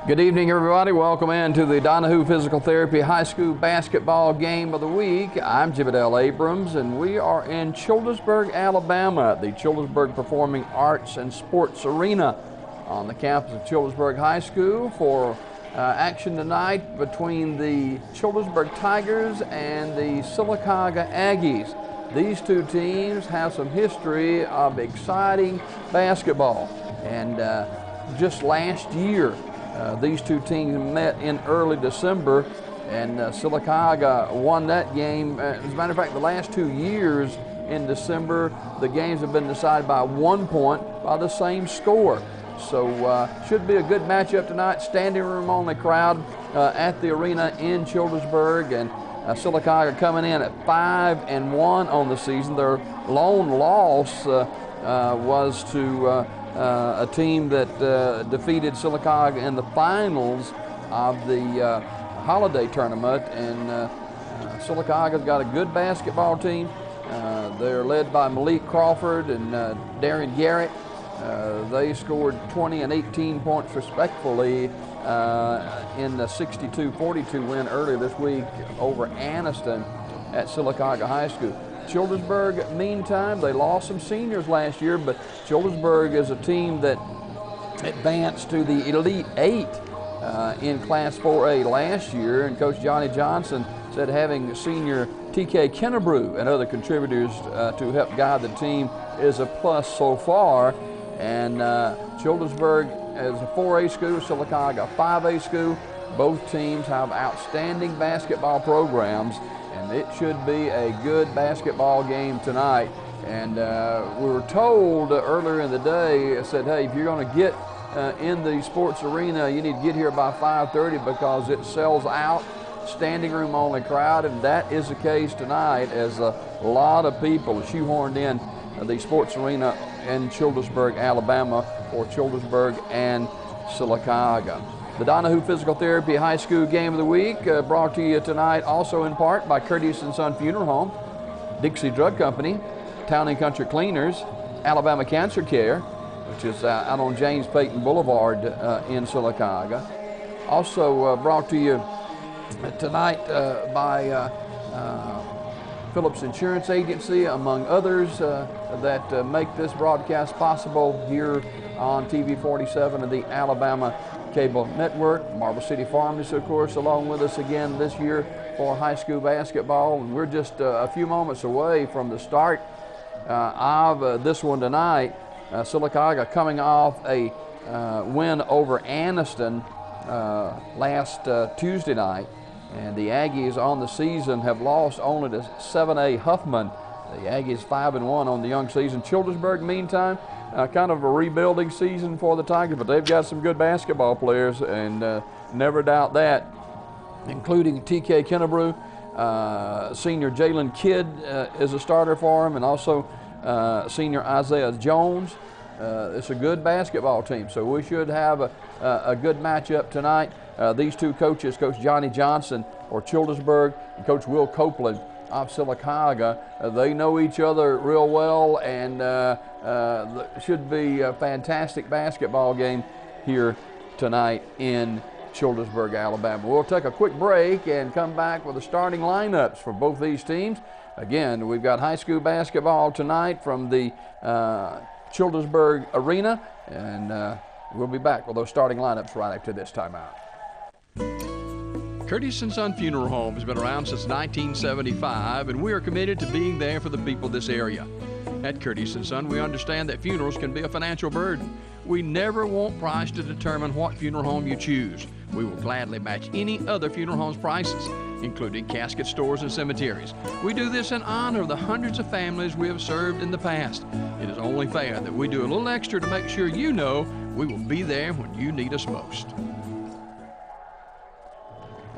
Good evening, everybody. Welcome into the Donahue Physical Therapy High School Basketball Game of the Week. I'm Jibadell Abrams, and we are in Childersburg, Alabama, at the Childersburg Performing Arts and Sports Arena on the campus of Childersburg High School for action tonight between the Childersburg Tigers and the Sylacauga Aggies. These two teams have some history of exciting basketball, and just last year, these two teams met in early December, and Sylacauga won that game. As a matter of fact, the last 2 years in December, the games have been decided by 1 point by the same score. So should be a good matchup tonight. Standing room only crowd at the arena in Childersburg, and Sylacauga coming in at 5-1 on the season. Their lone loss was to a team that defeated Sylacauga in the finals of the holiday tournament, and Sylacauga's got a good basketball team. They're led by Malik Crawford and Darren Garrett. They scored 20 and 18 points respectively in the 62-42 win earlier this week over Anniston at Sylacauga High School. Childersburg, meantime, they lost some seniors last year, but Childersburg is a team that advanced to the Elite Eight in Class 4A last year, and Coach Johnny Johnson said having senior T.K. Kennebrew and other contributors to help guide the team is a plus so far. And Childersburg is a 4A school, Sylacauga a 5A school. Both teams have outstanding basketball programs, and it should be a good basketball game tonight. And we were told earlier in the day, said, hey, if you're going to get in the sports arena, you need to get here by 5:30 because it sells out. Standing room only crowd, and that is the case tonight, as a lot of people shoehorned in the sports arena in Childersburg, Alabama, for Childersburg and Sylacauga. The Donahue Physical Therapy High School Game of the Week brought to you tonight also in part by Curtis & Son Funeral Home, Dixie Drug Company, Town & Country Cleaners, Alabama Cancer Care, which is out on James Payton Boulevard in Sylacauga. Also brought to you tonight by Phillips Insurance Agency, among others that make this broadcast possible here on TV 47 of the Alabama Cable Network. Marble City Pharmacy, of course, along with us again this year for high school basketball. And we're just a few moments away from the start of this one tonight. Sylacauga coming off a win over Anniston last Tuesday night. And the Aggies on the season have lost only to 7A Huffman. The Aggies 5-1 on the young season. Childersburg, meantime, kind of a rebuilding season for the Tigers, but they've got some good basketball players, and never doubt that, including T.K. Kennebrew. Senior Jalen Kidd is a starter for him, and also senior Isaiah Jones. It's a good basketball team, so we should have a good matchup tonight. These two coaches, Coach Johnny Johnson or Childersburg and Coach Will Copeland of Sylacauga, they know each other real well, and should be a fantastic basketball game here tonight in Childersburg, Alabama. We'll take a quick break and come back with the starting lineups for both these teams. Again, we've got high school basketball tonight from the Childersburg Arena, and we'll be back with those starting lineups right after this timeout. Curtis & Son Funeral Home has been around since 1975, and we are committed to being there for the people of this area. At Curtis & Son, we understand that funerals can be a financial burden. We never want price to determine what funeral home you choose. We will gladly match any other funeral home's prices, including casket stores and cemeteries. We do this in honor of the hundreds of families we have served in the past. It is only fair that we do a little extra to make sure you know we will be there when you need us most.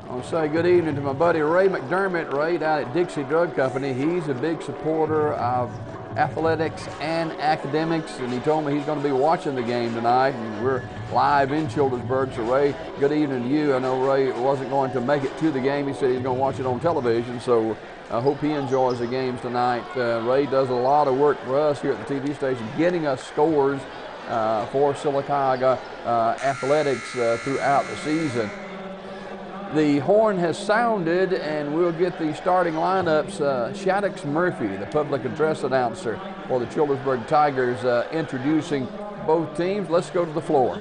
I want to say good evening to my buddy Ray McDermott. Ray down at Dixie Drug Company. He's a big supporter of athletics and academics, and he told me he's going to be watching the game tonight, and we're live in Childersburg. So Ray, good evening to you. I know Ray wasn't going to make it to the game. He said he's going to watch it on television, so I hope he enjoys the games tonight. Ray does a lot of work for us here at the TV station, getting us scores for Sylacauga athletics throughout the season. The horn has sounded, and we'll get the starting lineups. Shaddix Murphy, the public address announcer for the Childersburg Tigers, introducing both teams. Let's go to the floor.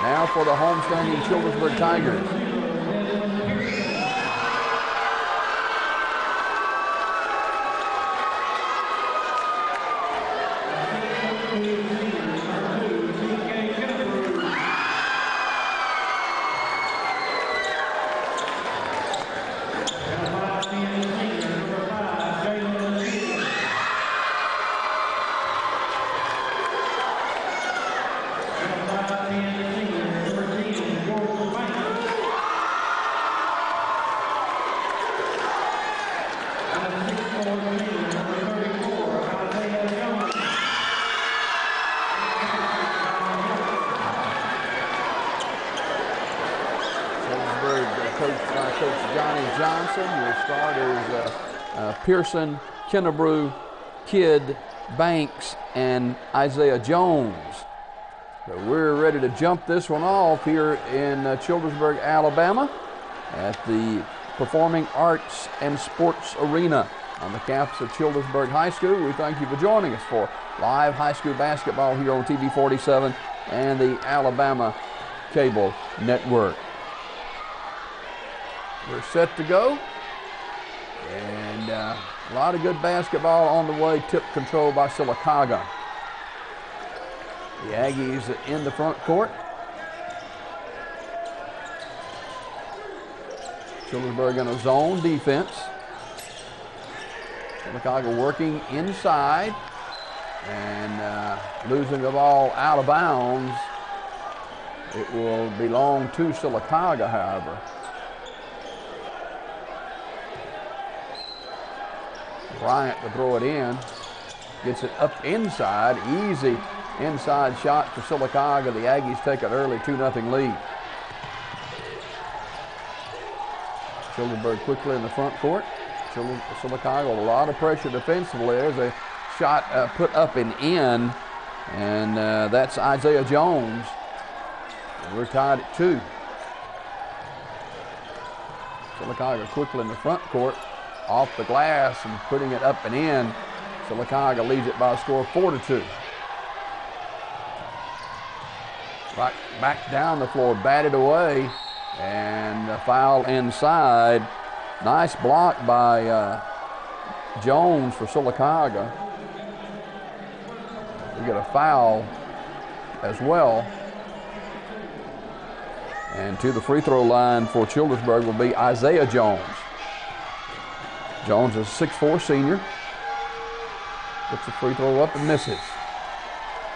Now for the homestanding Childersburg Tigers. Your starters, Pearson, Kennebrew, Kidd, Banks, and Isaiah Jones. So we're ready to jump this one off here in Childersburg, Alabama at the Performing Arts and Sports Arena on the campus of Childersburg High School. We thank you for joining us for live high school basketball here on TV 47 and the Alabama Cable Network. We're set to go, and a lot of good basketball on the way. Tip control by Sylacauga. The Aggies in the front court. Childersburg in a zone defense. Sylacauga working inside and losing the ball out of bounds. It will belong to Sylacauga, however. Bryant to throw it in, gets it up inside, easy inside shot for Sylacauga. The Aggies take an early 2-0 lead. Childersburg quickly in the front court. Sylacauga with a lot of pressure defensively. There's a shot put up and in, and that's Isaiah Jones. And we're tied at 2. Sylacauga quickly in the front court, off the glass and putting it up and in. Sylacauga leads it by a score of 4-2. Right back down the floor, batted away, and a foul inside. Nice block by Jones for Sylacauga. We get a foul as well. And to the free throw line for Childersburg will be Isaiah Jones. Jones is a 6'4" senior. Puts the free throw up and misses.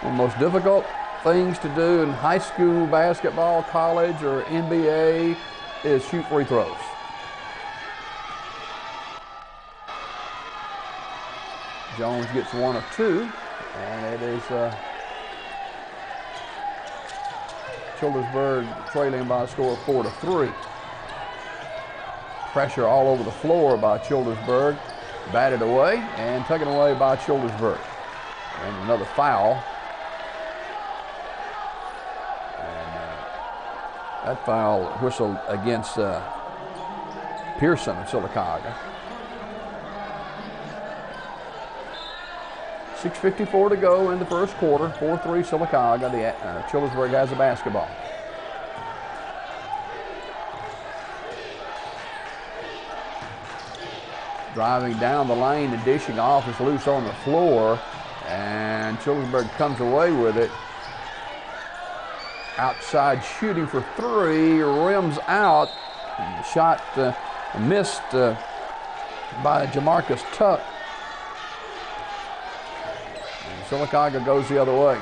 One of the most difficult things to do in high school basketball, college, or NBA is shoot free throws. Jones gets 1 of 2, and it is Childersburg trailing by a score of 4-3. Pressure all over the floor by Childersburg. Batted away and taken away by Childersburg. And another foul. And that foul whistled against Pearson of Sylacauga. 6:54 to go in the first quarter. 4-3 Sylacauga. Childersburg has the basketball. Driving down the lane and dishing off is loose on the floor, and Childersburg comes away with it. Outside shooting for 3, rims out. And the shot Missed by Jamarcus Tuck. And Sylacauga goes the other way.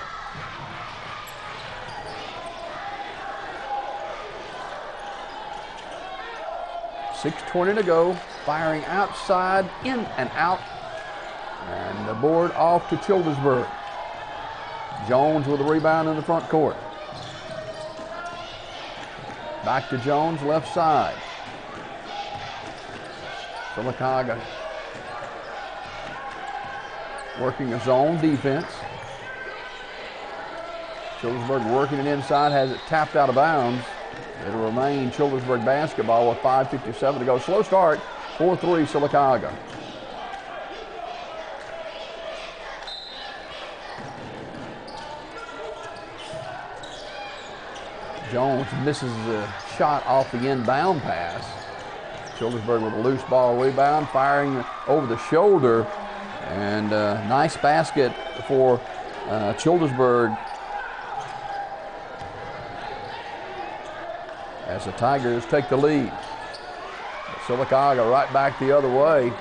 .6:20 to go. Firing outside, in and out. And the board off to Childersburg. Jones with a rebound in the front court. Back to Jones, left side. Sylacauga working a zone defense. Childersburg working it inside, has it tapped out of bounds. It'll remain Childersburg basketball with 5:57 to go. Slow start, 4-3 Sylacauga. Jones misses the shot off the inbound pass. Childersburg with a loose ball rebound, firing over the shoulder. And nice basket for Childersburg as the Tigers take the lead. Sylacauga right back the other way.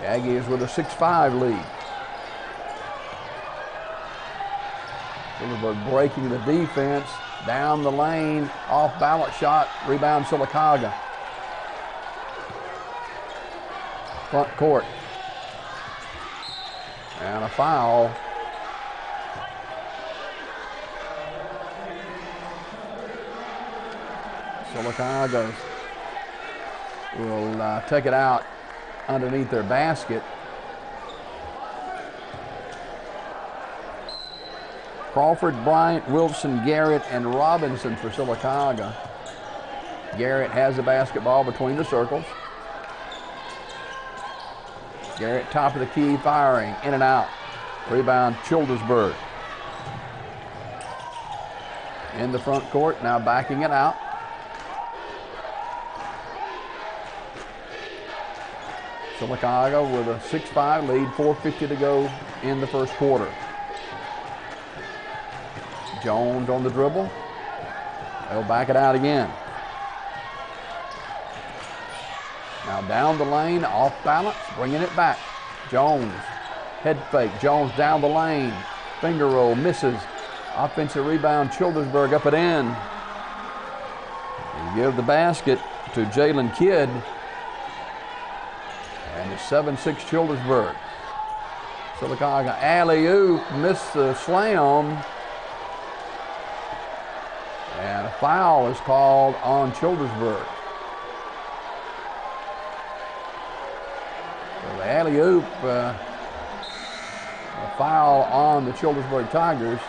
The Aggies with a 6-5 lead. Childersburg breaking the defense, down the lane, off balance shot, rebound Sylacauga. Front court. And a foul. Sylacauga will take it out underneath their basket. Crawford, Bryant, Wilson, Garrett, and Robinson for Sylacauga. Garrett has the basketball between the circles. Garrett top of the key, firing, in and out. Rebound Childersburg. In the front court, now backing it out. Sylacauga with a 6-5 lead, 4:50 to go in the first quarter. Jones on the dribble. They'll back it out again. Now down the lane, off balance, bringing it back. Jones, head fake. Jones down the lane. Finger roll, misses. Offensive rebound, Childersburg up and in. They give the basket to Jalen Kidd. And it's 7-6 Childersburg. Sylacauga alley-oop, missed the slam. And a foul is called on Childersburg. So the alley-oop, a foul on the Childersburg Tigers.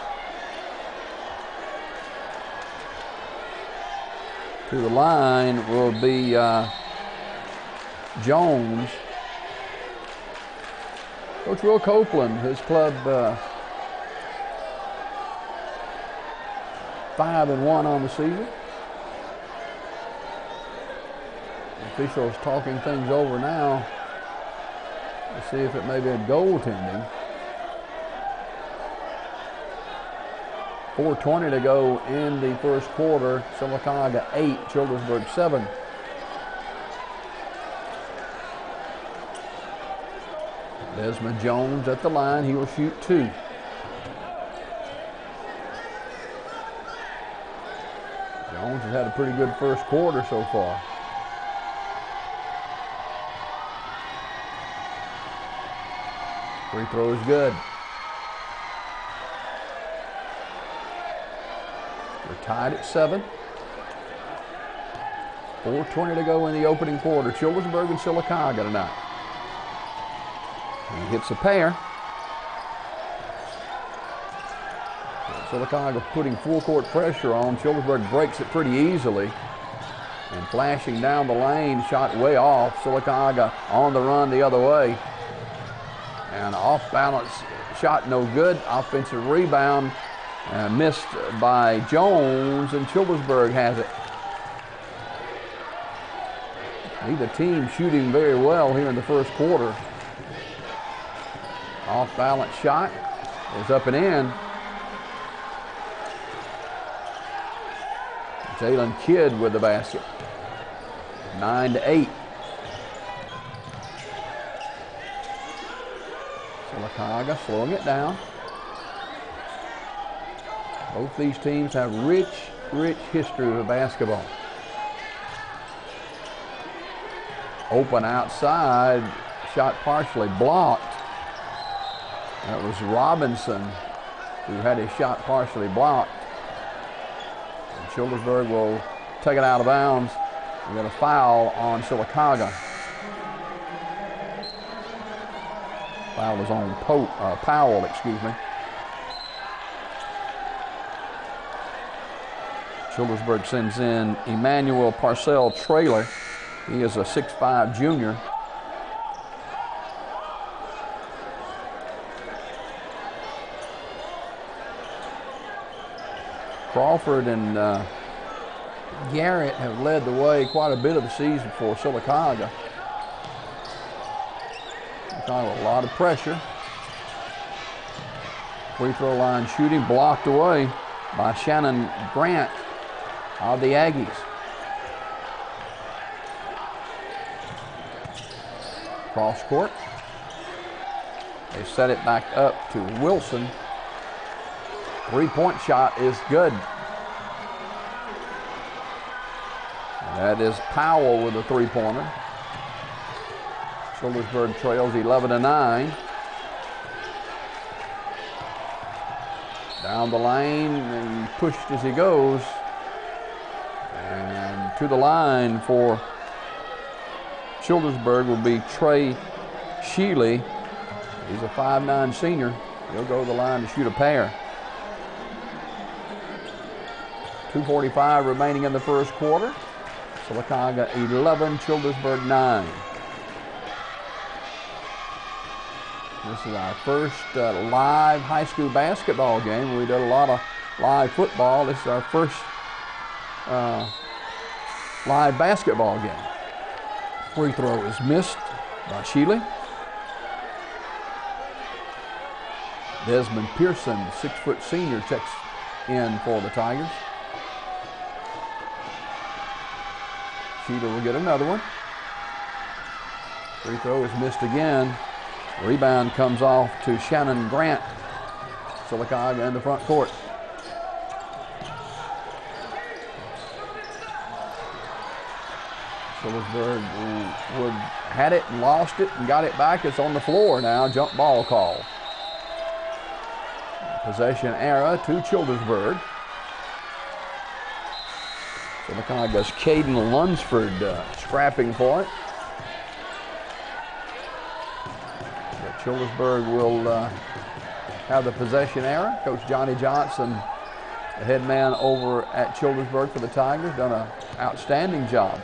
To the line will be Jones. Coach Will Copeland, his club 5-1 on the season. The officials talking things over now to see if it may be a goaltending. 4:20 to go in the first quarter. Sylacauga 8, Childersburg 7. Desmond Jones at the line. He will shoot 2. Jones has had a pretty good first quarter so far. Free throw is good. We're tied at 7. 4:20 to go in the opening quarter. Childersburg and Sylacauga tonight. He hits a pair. Sylacauga putting full court pressure on. Childersburg breaks it pretty easily. And flashing down the lane, shot way off. Sylacauga on the run the other way. And off balance shot no good. Offensive rebound missed by Jones, and Childersburg has it. Neither team shooting very well here in the first quarter. Off balance shot is up and in. Jalen Kidd with the basket. 9-8. Sylacauga slowing it down. Both these teams have rich history of basketball. Open outside, shot partially blocked. That was Robinson who had his shot partially blocked. And Childersburg will take it out of bounds. We got a foul on Sylacauga. Foul was on Powell, excuse me. Childersburg sends in Emmanuel Parcell Trailer. He is a 6'5" junior. Crawford and Garrett have led the way quite a bit of the season for Sylacauga. A lot of pressure. Free throw line shooting blocked away by Shannon Grant of the Aggies. Cross court. They set it back up to Wilson. Three-point shot is good. That is Powell with a three-pointer. Childersburg trails 11-9. Down the lane and pushed as he goes. And to the line for Childersburg will be Trey Sheely. He's a 5'9" senior. He'll go to the line to shoot a pair. 2:45 remaining in the first quarter. Sylacauga 11, Childersburg 9. This is our first live high school basketball game. We did a lot of live football. This is our first live basketball game. Free throw is missed by Sheely. Desmond Pearson, 6' senior, checks in for the Tigers. Sheely will get another one. Free throw is missed again. Rebound comes off to Shannon Grant. Sylacauga in the front court. Childersburg had it and lost it and got it back. It's on the floor now. Jump ball call. Possession error to Childersburg. Sylacauga's Caden Lunsford scrapping for it. Childersburg will have the possession error. Coach Johnny Johnson, the head man over at Childersburg for the Tigers, done an outstanding job.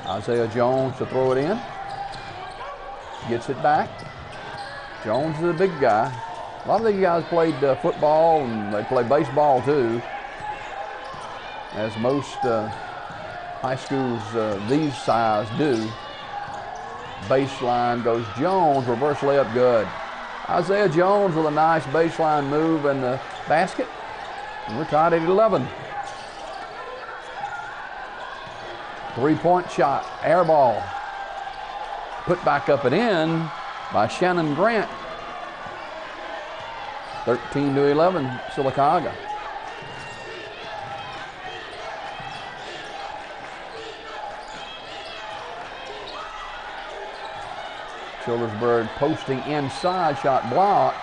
Isaiah Jones to throw it in. Gets it back. Jones is a big guy. A lot of these guys played football and they play baseball too, as most high schools these size do. Baseline goes Jones, reverse layup good. Isaiah Jones with a nice baseline move in the basket. And we're tied at 11. Three-point shot, air ball. Put back up and in by Shannon Grant. 13-11, Sylacauga. Childersburg posting inside, shot blocked.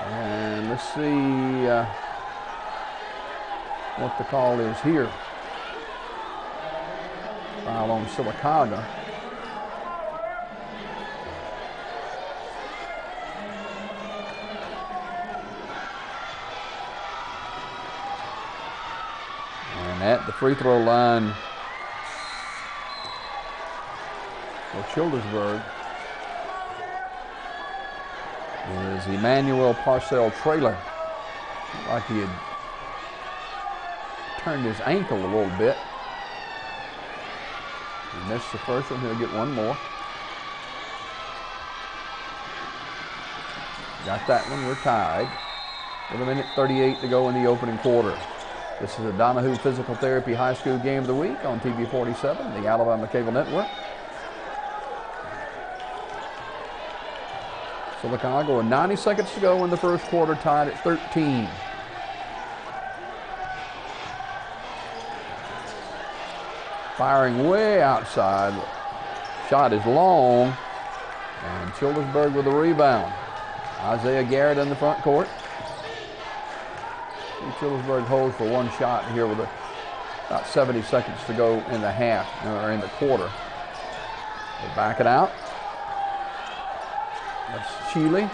And let's see what the call is here. Foul on Sylacauga. And at the free throw line for Childersburg is Emmanuel Parcell Trailer. Like he had turned his ankle a little bit. He missed the first one, he'll get one more. Got that one, we're tied. with 1:38 to go in the opening quarter. This is the Donahue Physical Therapy High School Game of the Week on TV 47, the Alabama Cable Network. Sylacauga with 90 seconds to go in the first quarter, tied at 13. Firing way outside. Shot is long, and Childersburg with a rebound. Isaiah Garrett in the front court. Childersburg holds for one shot here with about 70 seconds to go in the half, or in the quarter. They back it out. That's Sheely.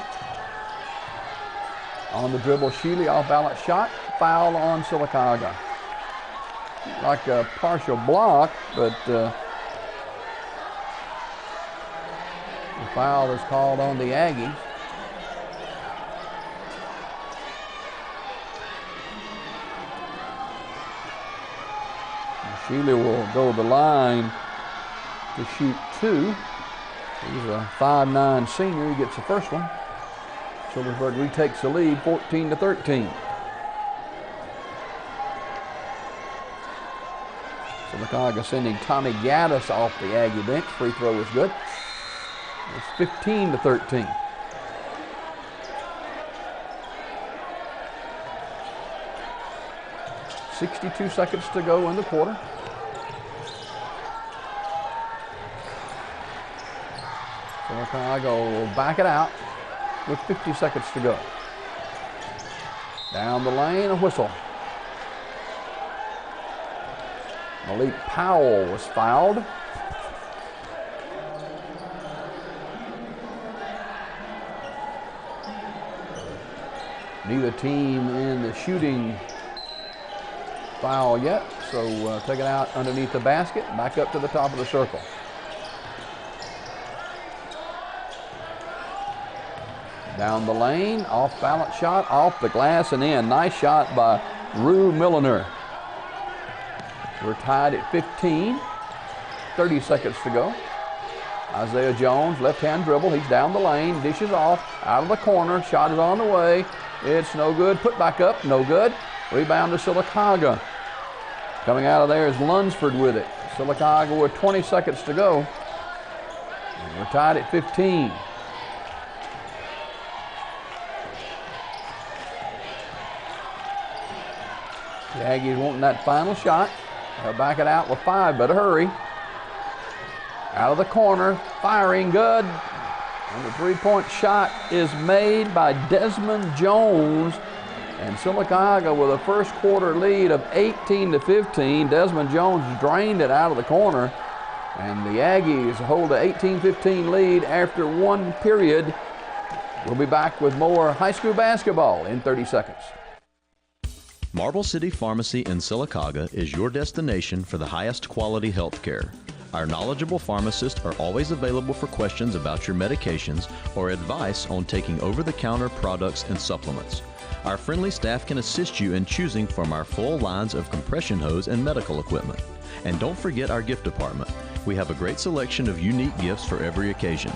On the dribble, Sheely off balance shot. Foul on Sylacauga. Like a partial block, but the foul is called on the Aggies. Sheely will go to the line to shoot two. He's a 5'9" senior. He gets the first one. Childersburg retakes the lead, 14-13. Sylacauga sending Tommy Gaddis off the Aggie bench. Free throw is good. It's 15-13. .62 seconds to go in the quarter. Sylacauga will back it out with 50 seconds to go. Down the lane, a whistle. Malik Powell was fouled. Neither team in the shooting foul yet, so take it out underneath the basket, back up to the top of the circle. Down the lane, off balance shot, off the glass and in. Nice shot by Rue Milliner. We're tied at 15, 30 seconds to go. Isaiah Jones, left-hand dribble, he's down the lane, dishes off, out of the corner, shot is on the way. It's no good, put back up, no good. Rebound to Sylacauga. Coming out of there is Lunsford with it. Sylacauga with 20 seconds to go. And we're tied at 15. The Aggies wanting that final shot. They'll back it out with 5, better hurry. Out of the corner, firing good. And the three-point shot is made by Desmond Jones. And Sylacauga with a first quarter lead of 18-15. Desmond Jones drained it out of the corner. And the Aggies hold an 18-15 lead after one period. We'll be back with more high school basketball in 30 seconds. Marble City Pharmacy in Sylacauga is your destination for the highest quality health care. Our knowledgeable pharmacists are always available for questions about your medications or advice on taking over-the-counter products and supplements. Our friendly staff can assist you in choosing from our full lines of compression hose and medical equipment. And don't forget our gift department. We have a great selection of unique gifts for every occasion.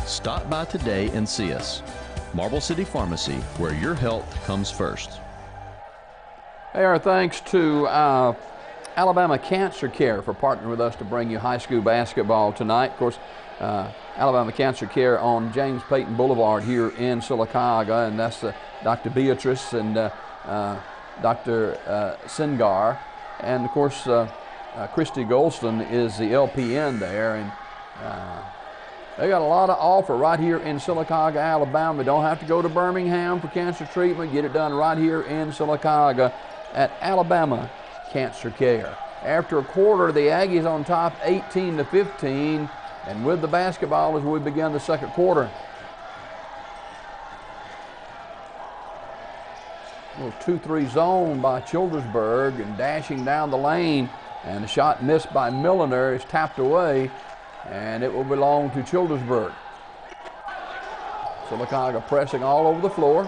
Stop by today and see us. Marble City Pharmacy, where your health comes first. Hey, our thanks to Alabama Cancer Care for partnering with us to bring you high school basketball tonight. Of course, Alabama Cancer Care on James Payton Boulevard here in Sylacauga, and that's Dr. Beatrice and Dr. Singar. And, of course, Christy Golston is the LPN there, and they got a lot of offer right here in Sylacauga, Alabama. You don't have to go to Birmingham for cancer treatment. Get it done right here in Sylacauga at Alabama Cancer Care. After a quarter, the Aggies on top 18-15, and with the basketball as we begin the second quarter. A little 2-3 zone by Childersburg and dashing down the lane, and the shot missed by Milliner is tapped away, and it will belong to Childersburg. Sylacauga pressing all over the floor.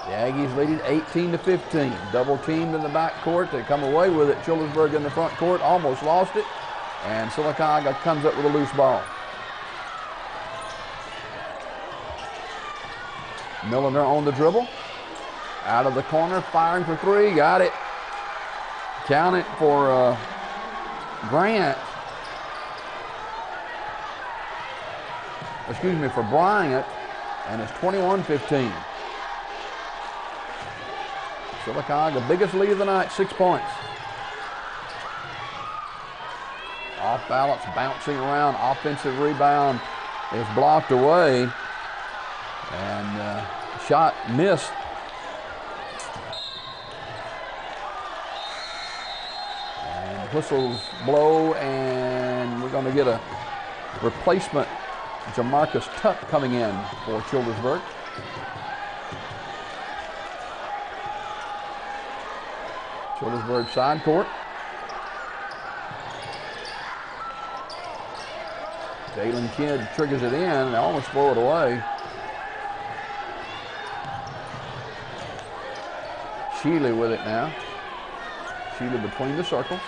The Aggies leading 18-15. Double teamed in the backcourt. They come away with it. Childersburg in the front court almost lost it. And Sylacauga comes up with a loose ball. Milliner on the dribble. Out of the corner, firing for three. Got it. Count it for Grant. Excuse me, for Bryant. And it's 21-15. Sylacauga, biggest lead of the night, 6 points. Off balance, bouncing around, offensive rebound is blocked away. And shot missed. And whistles blow, and we're going to get a replacement. Jamarcus Tuck coming in for Childersburg. Childersburg side court. Jalen Kidd triggers it in and almost throw it away. Shealy with it now. Shealy between the circles.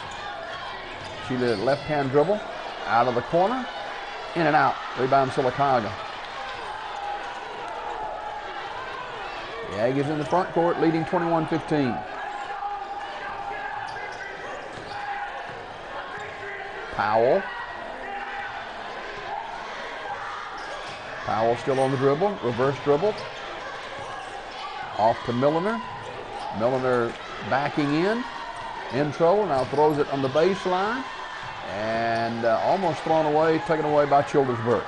Shealy left-hand dribble. Out of the corner. In and out. Rebound Sylacauga. The Aggies in the front court leading 21-15. Powell. Powell still on the dribble. Reverse dribble. Off to Milliner. Milliner backing in trouble. Now throws it on the baseline. And almost thrown away, taken away by Childersburg.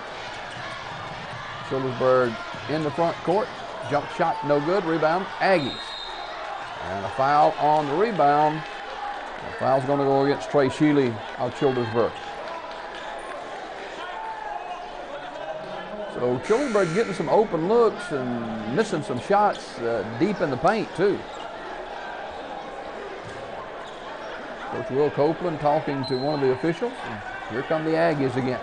Childersburg in the front court. Jump shot, no good. Rebound, Aggies. And a foul on the rebound. The foul's going to go against Trey Shealy of Childersburg. So Childersburg getting some open looks and missing some shots deep in the paint too. Coach Will Copeland talking to one of the officials. And here come the Aggies again.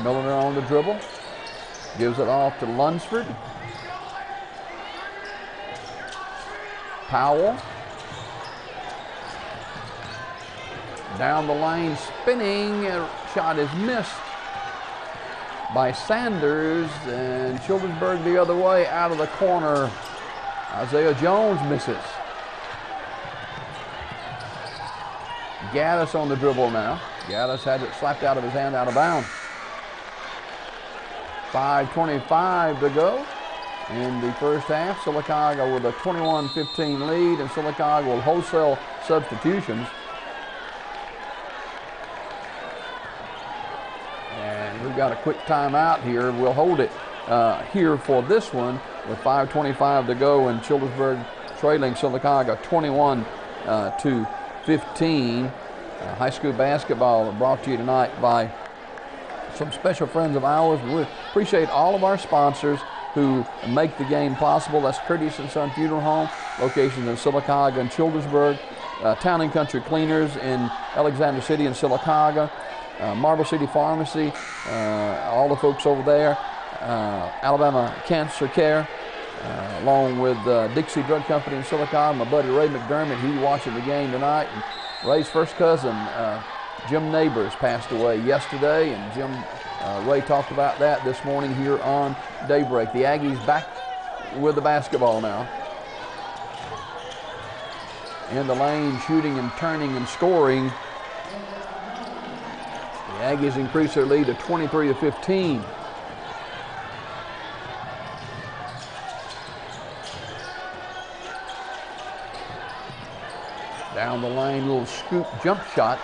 Milliner on the dribble. Gives it off to Lunsford. Powell. Down the lane, spinning. Shot is missed by Sanders, and Childersburg the other way, out of the corner. Isaiah Jones misses. Gaddis on the dribble now. Gaddis had it slapped out of his hand, out of bounds. 5:25 to go in the first half. Sylacauga with a 21-15 lead, and Sylacauga will wholesale substitutions. We've got a quick timeout here. We'll hold it here for this one with 5:25 to go, and Childersburg trailing Sylacauga 21-15. High school basketball brought to you tonight by some special friends of ours. We appreciate all of our sponsors who make the game possible. That's Curtis & Son Funeral Home, locations in Sylacauga and Childersburg. Town and Country Cleaners in Alexander City and Sylacauga. Marble City Pharmacy, all the folks over there, Alabama Cancer Care, along with Dixie Drug Company in Sylacauga. My buddy Ray McDermott, he's watching the game tonight. And Ray's first cousin, Jim Neighbors, passed away yesterday, and Ray talked about that this morning here on Daybreak. The Aggies back with the basketball now. In the lane, shooting and turning and scoring. The Aggies increase their lead to 23-15. Down the lane, little scoop jump shot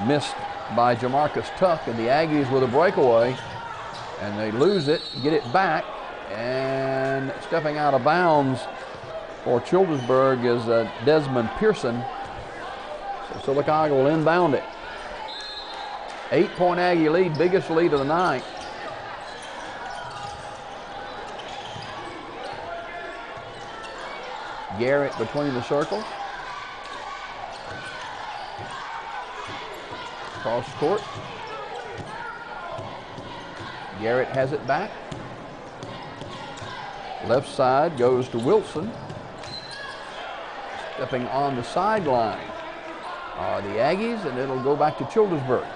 missed by Jamarcus Tuck, and the Aggies with a breakaway, and they lose it, get it back, and stepping out of bounds for Childersburg is Desmond Pearson. So Sylacauga will inbound it. 8-point Aggie lead, biggest lead of the night. Garrett between the circles. Cross court. Garrett has it back. Left side goes to Wilson. Stepping on the sideline are the Aggies, and it'll go back to Childersburg.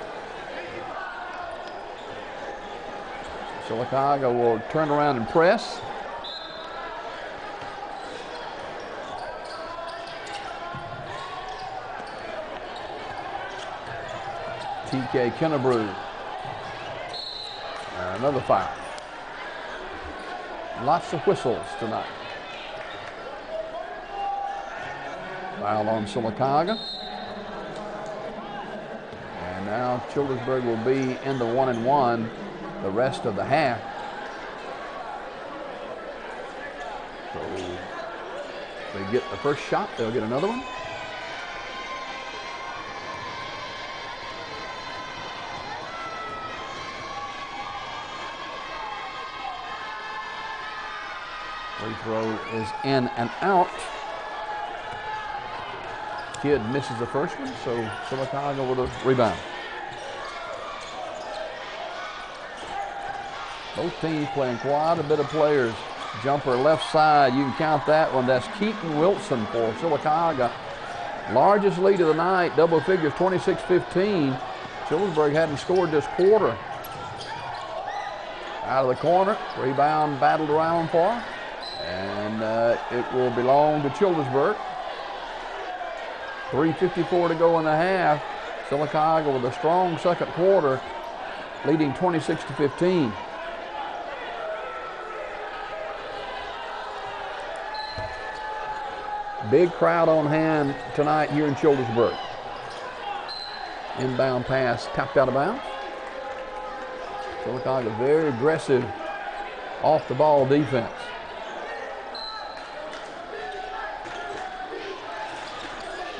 Sylacauga will turn around and press. TK Kennebrew. Another foul. Lots of whistles tonight. Foul on Sylacauga. And now Childersburg will be in the 1-and-1 the rest of the half. So they get the first shot, they'll get another one. Free throw is in and out. Kidd misses the first one, so Sylacauga with a rebound. Both teams playing quite a bit of players. Jumper left side, you can count that one. That's Keaton Wilson for Sylacauga. Largest lead of the night, double figures, 26-15. Childersburg hadn't scored this quarter. Out of the corner, rebound battled around for, and it will belong to Childersburg. 3:54 to go in the half. Sylacauga with a strong second quarter, leading 26-15. Big crowd on hand tonight here in Childersburg. Inbound pass tapped out of bounds. Sylacauga very aggressive off the ball defense.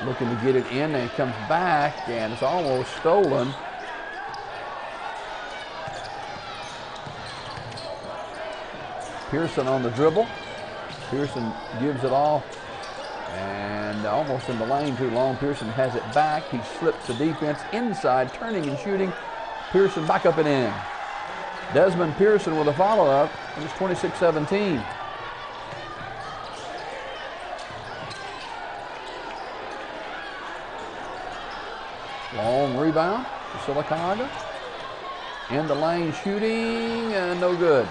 Looking to get it in, and it comes back, and it's almost stolen. Pearson on the dribble. Pearson gives it off, and almost in the lane too long. Pearson has it back. He slips the defense inside, turning and shooting. Pearson back up and in. Desmond Pearson with a follow-up, and it's 26-17. Long rebound for Sylacauga. In the lane shooting, and no good.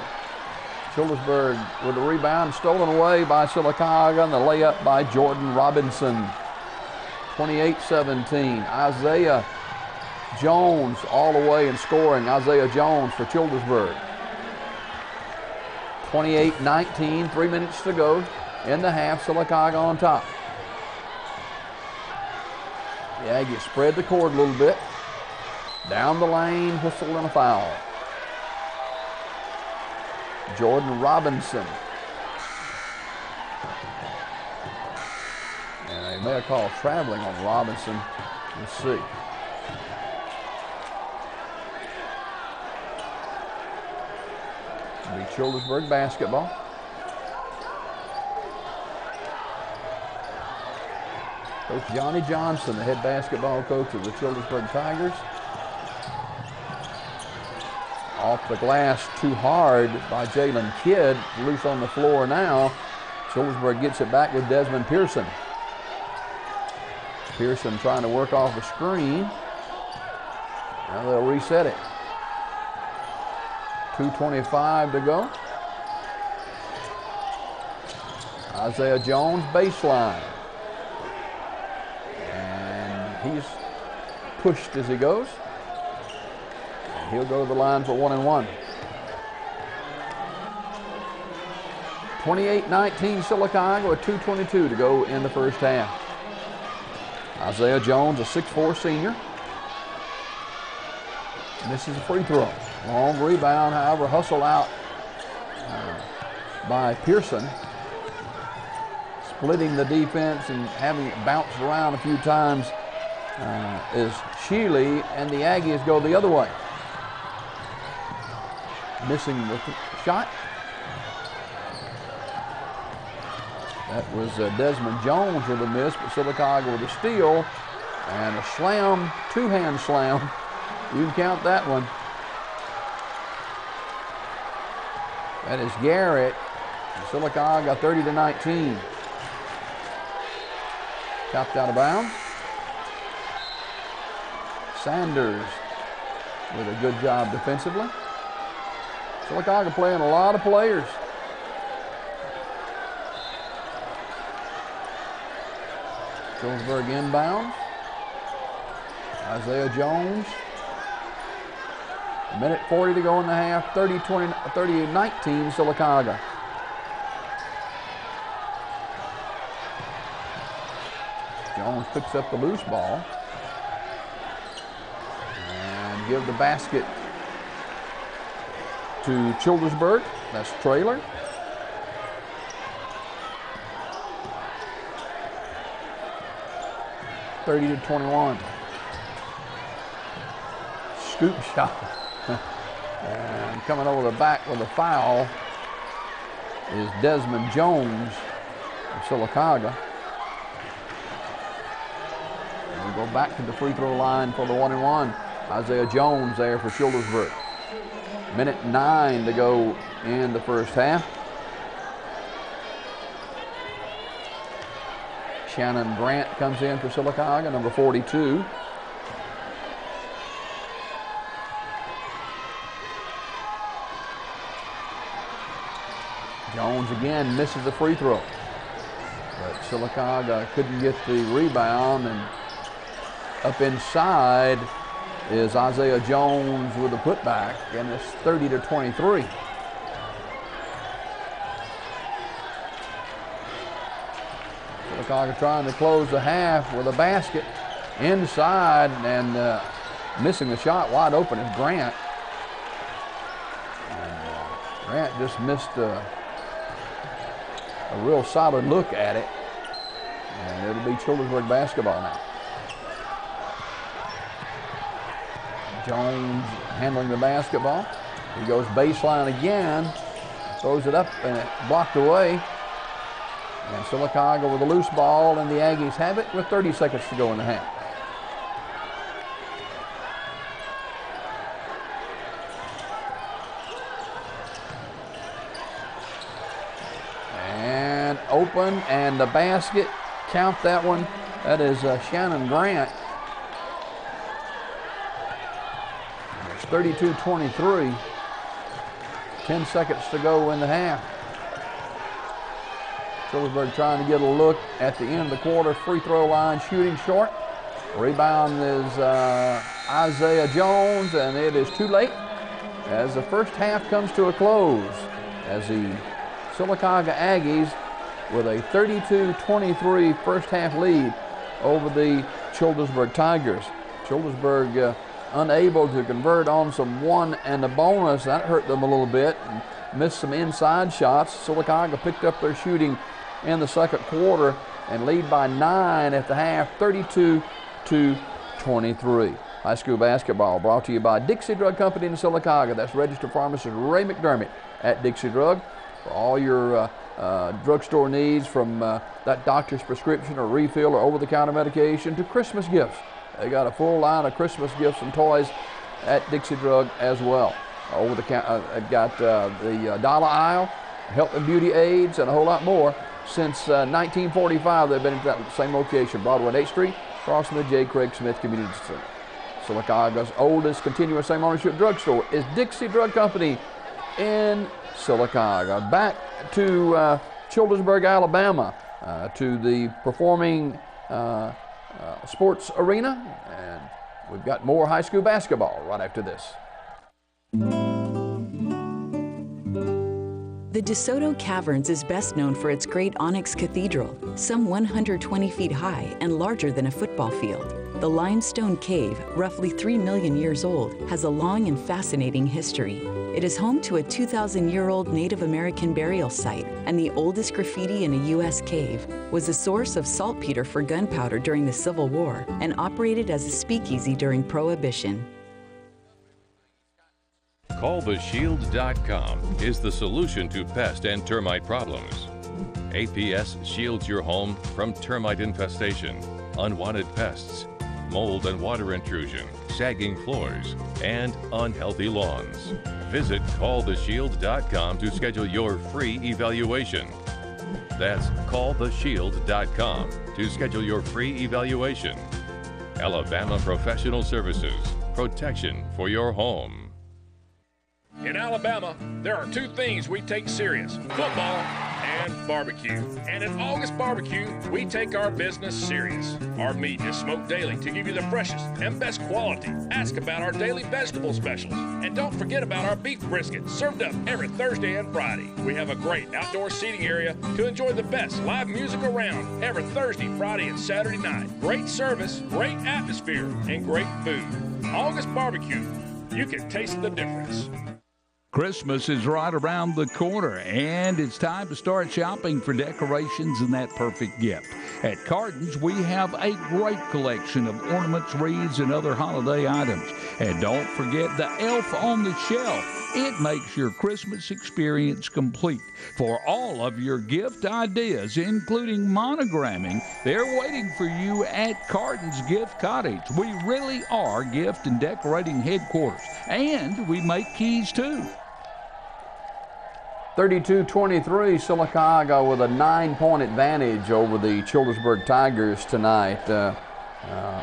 Childersburg with the rebound, stolen away by Sylacauga, and the layup by Jordan Robinson. 28-17. Isaiah Jones all the way in scoring. Isaiah Jones for Childersburg. 28-19, 3 minutes to go in the half. Sylacauga on top. The Aggies spread the court a little bit. Down the lane, whistle and a foul. Jordan Robinson. And they may have called traveling on Robinson. Let's see. It'll be Childersburg basketball. Coach Johnny Johnson, the head basketball coach of the Childersburg Tigers. Off the glass too hard by Jalen Kidd. Loose on the floor now. Childersburg gets it back with Desmond Pearson. Pearson trying to work off the screen. Now they'll reset it. 2:25 to go. Isaiah Jones baseline. He's pushed as he goes. And he'll go to the line for 1-and-1. 28-19 Sylacauga with 2:22 to go in the first half. Isaiah Jones, a 6'4" senior. Misses a free throw. Long rebound, however, hustle out by Pearson. Splitting the defense and having it bounce around a few times is Sheely, and the Aggies go the other way. Missing the shot. That was Desmond Jones with a miss, but Sylacauga with a steal and a slam, two-hand slam. You can count that one. That is Garrett. Sylacauga 30-19. Chopped out of bounds. Sanders with a good job defensively. Sylacauga playing a lot of players. Childersburg inbounds. Isaiah Jones. Minute 40 to go in the half. 38-19 Sylacauga. Jones picks up the loose ball and give the basket to Childersburg. That's Traylor. (30-21). Scoop shot. And coming over the back with a foul is Desmond Jones of Sylacauga. And we go back to the free throw line for the 1-and-1. Isaiah Jones there for Childersburg. Minute 9 to go in the first half. Shannon Grant comes in for Sylacauga, number 42. Jones again misses the free throw. But Sylacauga couldn't get the rebound, and up inside is Isaiah Jones with a putback, and it's 30-23. Sylacauga trying to close the half with a basket inside, and missing the shot wide open is Grant. And Grant just missed a real solid look at it, and it'll be Childersburg basketball now. Jones handling the basketball. He goes baseline again, throws it up, and it blocked away. And Sylacauga with a loose ball, and the Aggies have it with 30 seconds to go in the half. And open, and the basket, count that one. That is Shannon Grant. 32-23, 10 seconds to go in the half. Childersburg trying to get a look at the end of the quarter, free throw line, shooting short. Rebound is Isaiah Jones, and it is too late as the first half comes to a close, as the Sylacauga Aggies with a 32-23 first half lead over the Childersburg Tigers. Childersburg unable to convert on some one and a bonus. That hurt them a little bit, and missed some inside shots. Sylacauga picked up their shooting in the second quarter and lead by 9 at the half, 32-23. High school basketball brought to you by Dixie Drug Company in Sylacauga. That's registered pharmacist Ray McDermott at Dixie Drug. For all your drugstore needs, from that doctor's prescription or refill or over-the-counter medication to Christmas gifts. They got a full line of Christmas gifts and toys at Dixie Drug as well. Over the counter, got the dollar aisle, health and beauty aids, and a whole lot more. Since 1945, they've been at that same location, Broadway and 8th Street, crossing the J. Craig Smith Community Center. Sylacauga's oldest continuous same ownership drugstore is Dixie Drug Company in Sylacauga. Back to Childersburg, Alabama, to the performing sports arena, and we've got more high school basketball right after this. The DeSoto Caverns is best known for its great onyx cathedral, some 120 feet high and larger than a football field. The limestone cave, roughly 3 million years old, has a long and fascinating history. It is home to a 2,000-year-old Native American burial site, and the oldest graffiti in a U.S. cave was a source of saltpeter for gunpowder during the Civil War and operated as a speakeasy during Prohibition. CallTheShield.com is the solution to pest and termite problems. APS shields your home from termite infestation, unwanted pests, mold and water intrusion, sagging floors, and unhealthy lawns. Visit CallTheShield.com to schedule your free evaluation. That's CallTheShield.com to schedule your free evaluation. Alabama Professional Services, protection for your home. In Alabama, there are two things we take serious: football and barbecue. And at August Barbecue, we take our business serious. Our meat is smoked daily to give you the freshest and best quality. Ask about our daily vegetable specials. And don't forget about our beef brisket, served up every Thursday and Friday. We have a great outdoor seating area to enjoy the best live music around every Thursday, Friday, and Saturday night. Great service, great atmosphere, and great food. August Barbecue, you can taste the difference. Christmas is right around the corner, and it's time to start shopping for decorations and that perfect gift. At Carden's, we have a great collection of ornaments, wreaths, and other holiday items. And don't forget the elf on the shelf. It makes your Christmas experience complete. For all of your gift ideas, including monogramming, they're waiting for you at Carden's Gift Cottage. We really are gift and decorating headquarters, and we make keys too. 32-23, Sylacauga with a 9-point advantage over the Childersburg Tigers tonight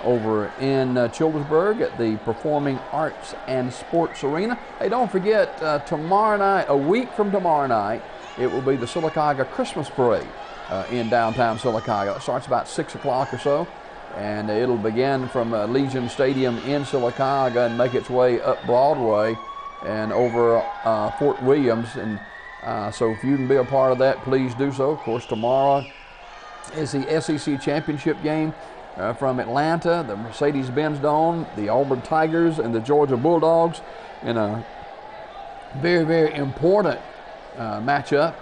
over in Childersburg at the Performing Arts and Sports Arena. Hey, don't forget, tomorrow night, a week from tomorrow night, it will be the Sylacauga Christmas Parade in downtown Sylacauga. It starts about 6 o'clock or so, and it'll begin from Legion Stadium in Sylacauga and make its way up Broadway and over Fort Williams. And so if you can be a part of that, please do so. Of course, tomorrow is the SEC Championship game from Atlanta, the Mercedes-Benz Dome, the Auburn Tigers, and the Georgia Bulldogs in a very, very important matchup.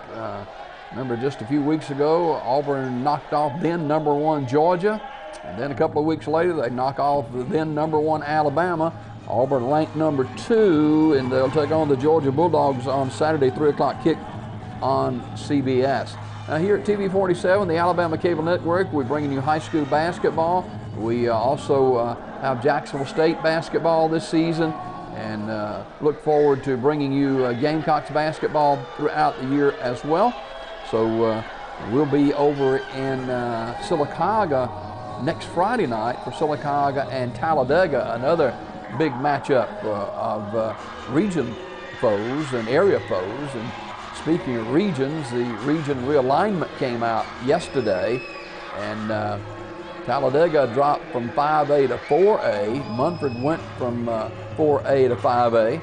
Remember, just a few weeks ago, Auburn knocked off then #1 Georgia, and then a couple of weeks later, they knock off the then #1 Alabama. Auburn ranked #2, and they'll take on the Georgia Bulldogs on Saturday, 3 o'clock kick on CBS. Now here at TV 47, the Alabama Cable Network, we're bringing you high school basketball. We also have Jacksonville State basketball this season, and look forward to bringing you Gamecocks basketball throughout the year as well. So we'll be over in Sylacauga next Friday night for Sylacauga and Talladega, another big matchup of region foes and area foes. And speaking of regions, the region realignment came out yesterday, and Talladega dropped from 5A to 4A. Munford went from 4A to 5A.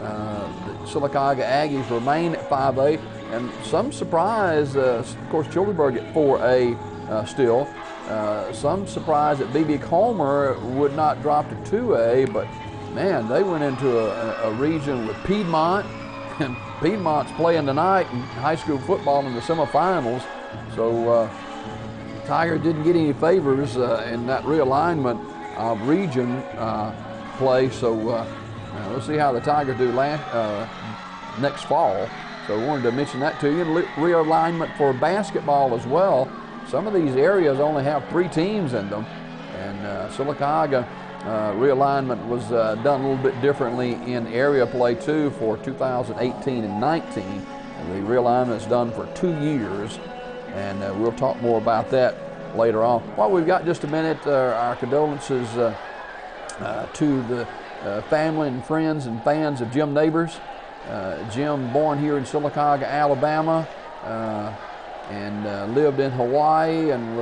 The Sylacauga Aggies remain at 5A, and some surprise, of course, Childersburg at 4A still. Some surprise that BB Comer would not drop to 2A, but man, they went into a region with Piedmont, and Piedmont's playing tonight in high school football in the semifinals. So Tiger didn't get any favors in that realignment of region play. So we'll see how the Tigers do next fall. So I wanted to mention that to you. And realignment for basketball as well. Some of these areas only have 3 teams in them, and Sylacauga realignment was done a little bit differently in area play too for 2018 and 19. And the realignment is done for 2 years, and we'll talk more about that later on. Well, we've got just a minute. Our condolences to the family and friends and fans of Jim Neighbors. Jim, born here in Sylacauga, Alabama, and lived in Hawaii, and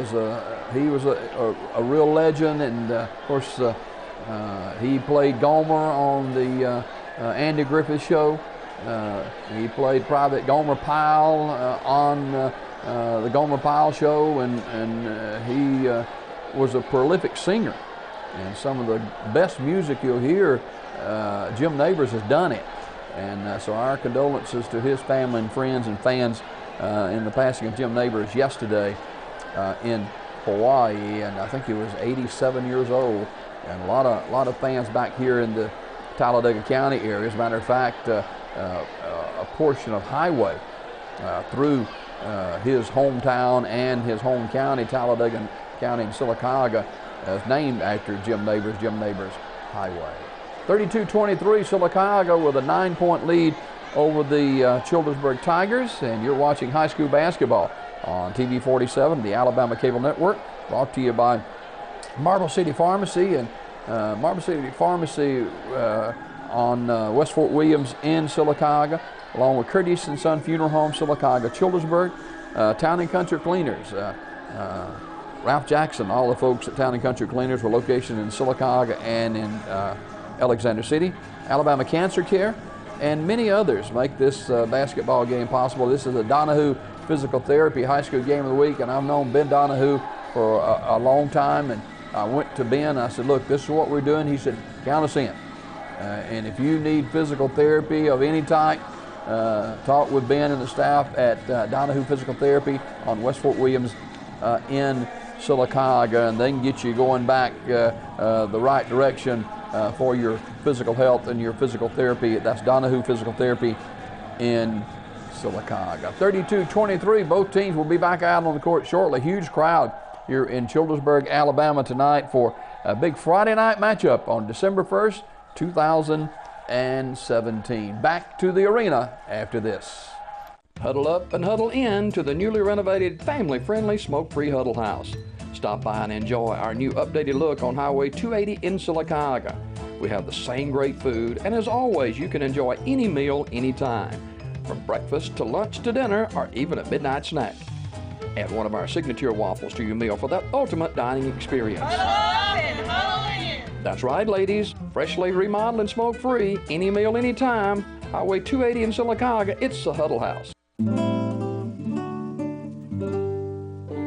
he was a real legend. And of course, he played Gomer on the Andy Griffith Show. He played Private Gomer Pyle on the Gomer Pyle Show, and he was a prolific singer. And some of the best music you'll hear, Jim Neighbors has done it. And so our condolences to his family and friends and fans in the passing of Jim Neighbors yesterday in Hawaii, and I think he was 87 years old. And a lot of fans back here in the Talladega County area. As a matter of fact, a portion of highway through his hometown and his home county, Talladega County in Sylacauga, is named after Jim Neighbors Highway. 32-23, Sylacauga with a 9-point lead over the Childersburg Tigers, and you're watching high school basketball on TV 47, the Alabama Cable Network, brought to you by Marble City Pharmacy. And Marble City Pharmacy on West Fort Williams in Sylacauga, along with Curtis and Son Funeral Home, Sylacauga Childersburg, Town and Country Cleaners, Ralph Jackson, all the folks at Town and Country Cleaners were located in Sylacauga and in Alexander City, Alabama Cancer Care, and many others make this basketball game possible. This is a Donahue Physical Therapy High School Game of the Week, and I've known Ben Donahue for a long time, and I went to Ben, I said, look, this is what we're doing. He said, count us in. And if you need physical therapy of any type, talk with Ben and the staff at Donahue Physical Therapy on West Fort Williams in Sylacauga, and they can get you going back the right direction for your physical health and your physical therapy. That's Donahue Physical Therapy in Sylacauga. 32-23, both teams will be back out on the court shortly. Huge crowd here in Childersburg, Alabama tonight for a big Friday night matchup on December 1st, 2017. Back to the arena after this. Huddle up and huddle in to the newly renovated, family-friendly, smoke-free Huddle House. Stop by and enjoy our new updated look on Highway 280 in Sylacauga. We have the same great food, and as always, you can enjoy any meal anytime, from breakfast to lunch to dinner, or even a midnight snack. Add one of our signature waffles to your meal for that ultimate dining experience. Huddle up and huddle in. That's right, ladies. Freshly remodeled and smoke-free, any meal anytime. Highway 280 in Sylacauga, it's the Huddle House.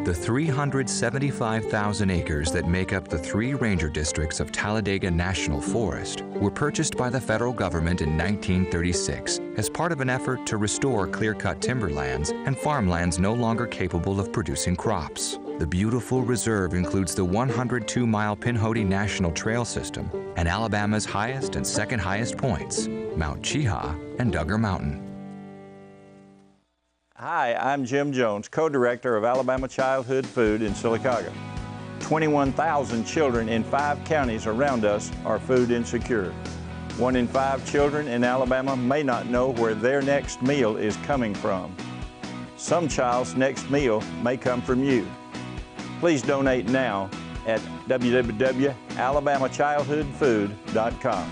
The 375,000 acres that make up the 3 ranger districts of Talladega National Forest were purchased by the federal government in 1936 as part of an effort to restore clear-cut timberlands and farmlands no longer capable of producing crops. The beautiful reserve includes the 102-mile Pinhoti National Trail System and Alabama's highest and second highest points, Mount Cheaha and Duggar Mountain. Hi, I'm Jim Jones, co-director of Alabama Childhood Food in Sylacauga. 21,000 children in 5 counties around us are food insecure. 1 in 5 children in Alabama may not know where their next meal is coming from. Some child's next meal may come from you. Please donate now at www.alabamachildhoodfood.com.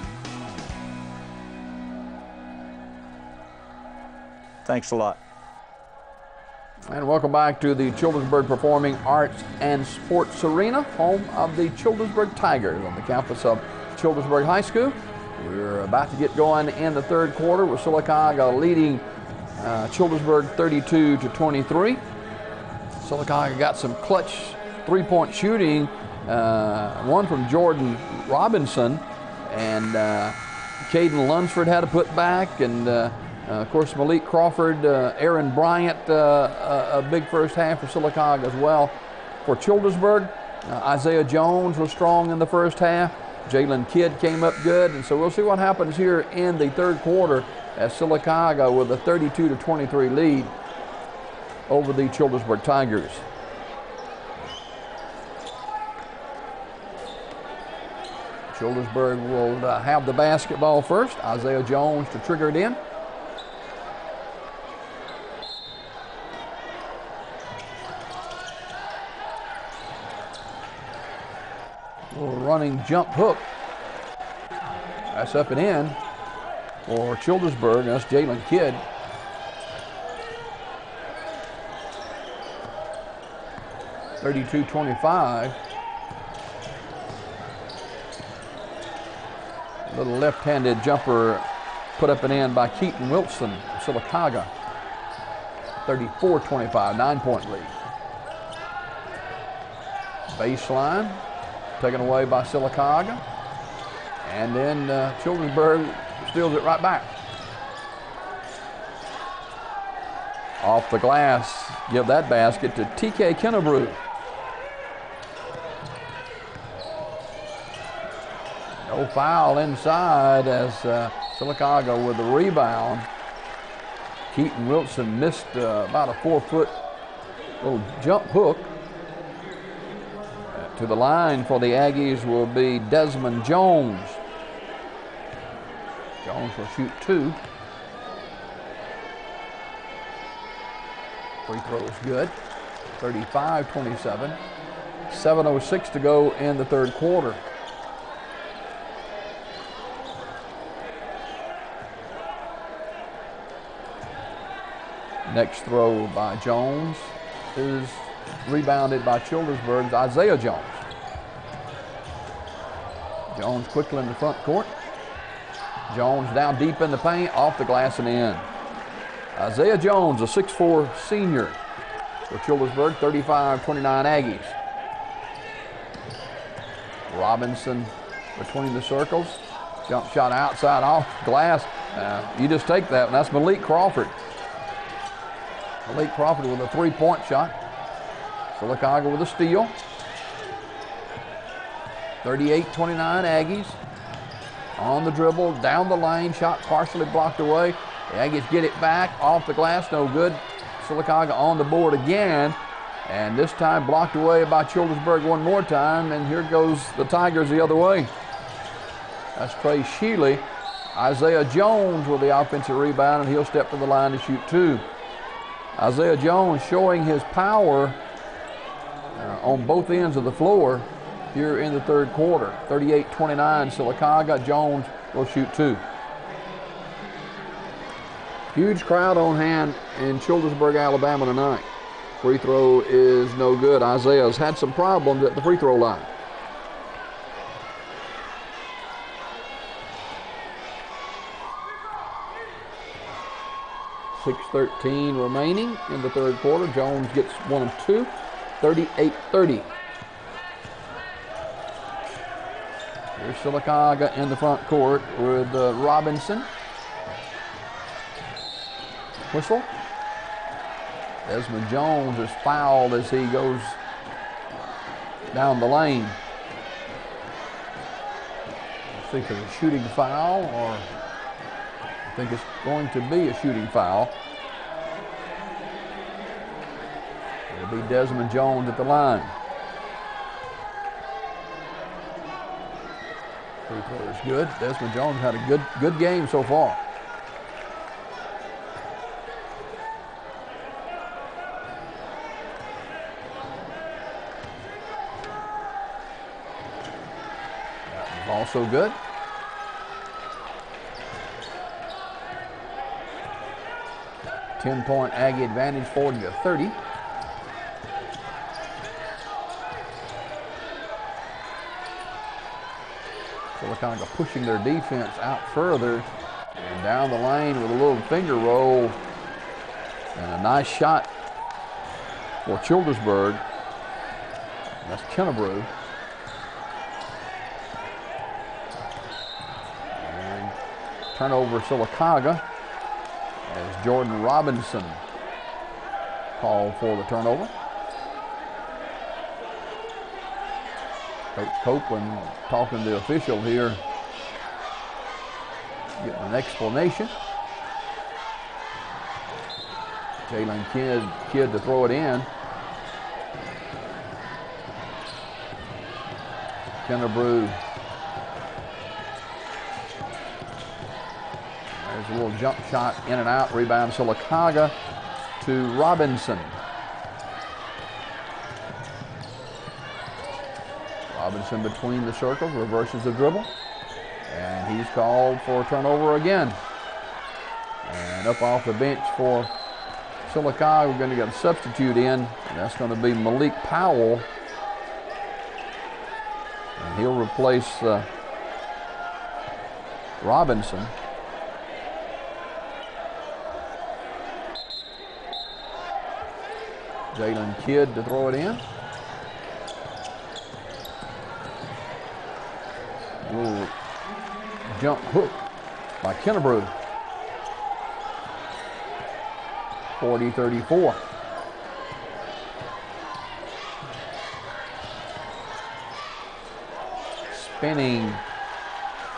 Thanks a lot. And welcome back to the Childersburg Performing Arts and Sports Arena, home of the Childersburg Tigers on the campus of Childersburg High School. We're about to get going in the third quarter with Sylacauga leading Childersburg 32-23. Sylacauga got some clutch three-point shooting, one from Jordan Robinson, and Caden Lunsford had to put back, and of course, Malik Crawford, Aaron Bryant, a big first half for Sylacauga as well. For Childersburg, Isaiah Jones was strong in the first half. Jalen Kidd came up good, and so we'll see what happens here in the third quarter as Sylacauga with a 32-23 lead over the Childersburg Tigers. Childersburg will have the basketball first. Isaiah Jones to trigger it in. Running jump hook. That's up and in for Childersburg. That's Jalen Kidd. (32-25). Little left-handed jumper put up and in by Keaton Wilson, Sylacauga. 34-25, 9-point lead. Baseline. Taken away by Sylacauga. And then Childersburg steals it right back. Off the glass, give that basket to TK Kennebrew. No foul inside as Sylacauga with the rebound. Keaton Wilson missed about a 4-foot little jump hook. To the line for the Aggies will be Desmond Jones. Jones will shoot 2. Free throw is good. 35-27. 7:06 to go in the third quarter. Next throw by Jones is rebounded by Childersburg's Isaiah Jones. Jones quickly in the front court. Jones down deep in the paint, off the glass and in. Isaiah Jones, a 6'4" senior for Childersburg, 35-29 Aggies. Robinson between the circles. Jump shot outside off glass. You just take that, and that's Malik Crawford. Malik Crawford with a 3-point shot. Sylacauga with a steal. 38-29 Aggies. On the dribble, down the lane, shot partially blocked away. The Aggies get it back, off the glass, no good. Sylacauga on the board again, and this time blocked away by Childersburg one more time, and here goes the Tigers the other way. That's Trey Shealy. Isaiah Jones with the offensive rebound, and he'll step to the line to shoot 2. Isaiah Jones showing his power on both ends of the floor here in the third quarter. 38-29 Sylacauga. Jones will shoot 2. Huge crowd on hand in Childersburg, Alabama tonight. Free throw is no good. Isaiah's had some problems at the free throw line. .6:13 remaining in the third quarter. Jones gets 1 of 2, 38-30. Here's Sylacauga in the front court with Robinson. Whistle. Desmond Jones is fouled as he goes down the lane. I think it's a shooting foul, or I think it's going to be a shooting foul. It'll be Desmond Jones at the line. Free throw is good. Desmond Jones had a good game so far. Also good. .10 Aggie advantage, 40-30. Sylacauga pushing their defense out further and down the lane with a little finger roll and a nice shot for Childersburg. That's Kennebrew. Turnover Sylacauga as Jordan Robinson called for the turnover. Coach Copeland talking to the official here, getting an explanation. Jalen Kidd to throw it in. Kennebrew. There's a little jump shot in and out. Rebound Sylacauga to Robinson. Robinson between the circles, reverses the dribble. And he's called for a turnover again. And up off the bench for Sylacauga, we're going to get a substitute in. And that's going to be Malik Powell. And he'll replace Robinson. Jalen Kidd to throw it in. Little jump hook by Kennebrew. 40-34. Spinning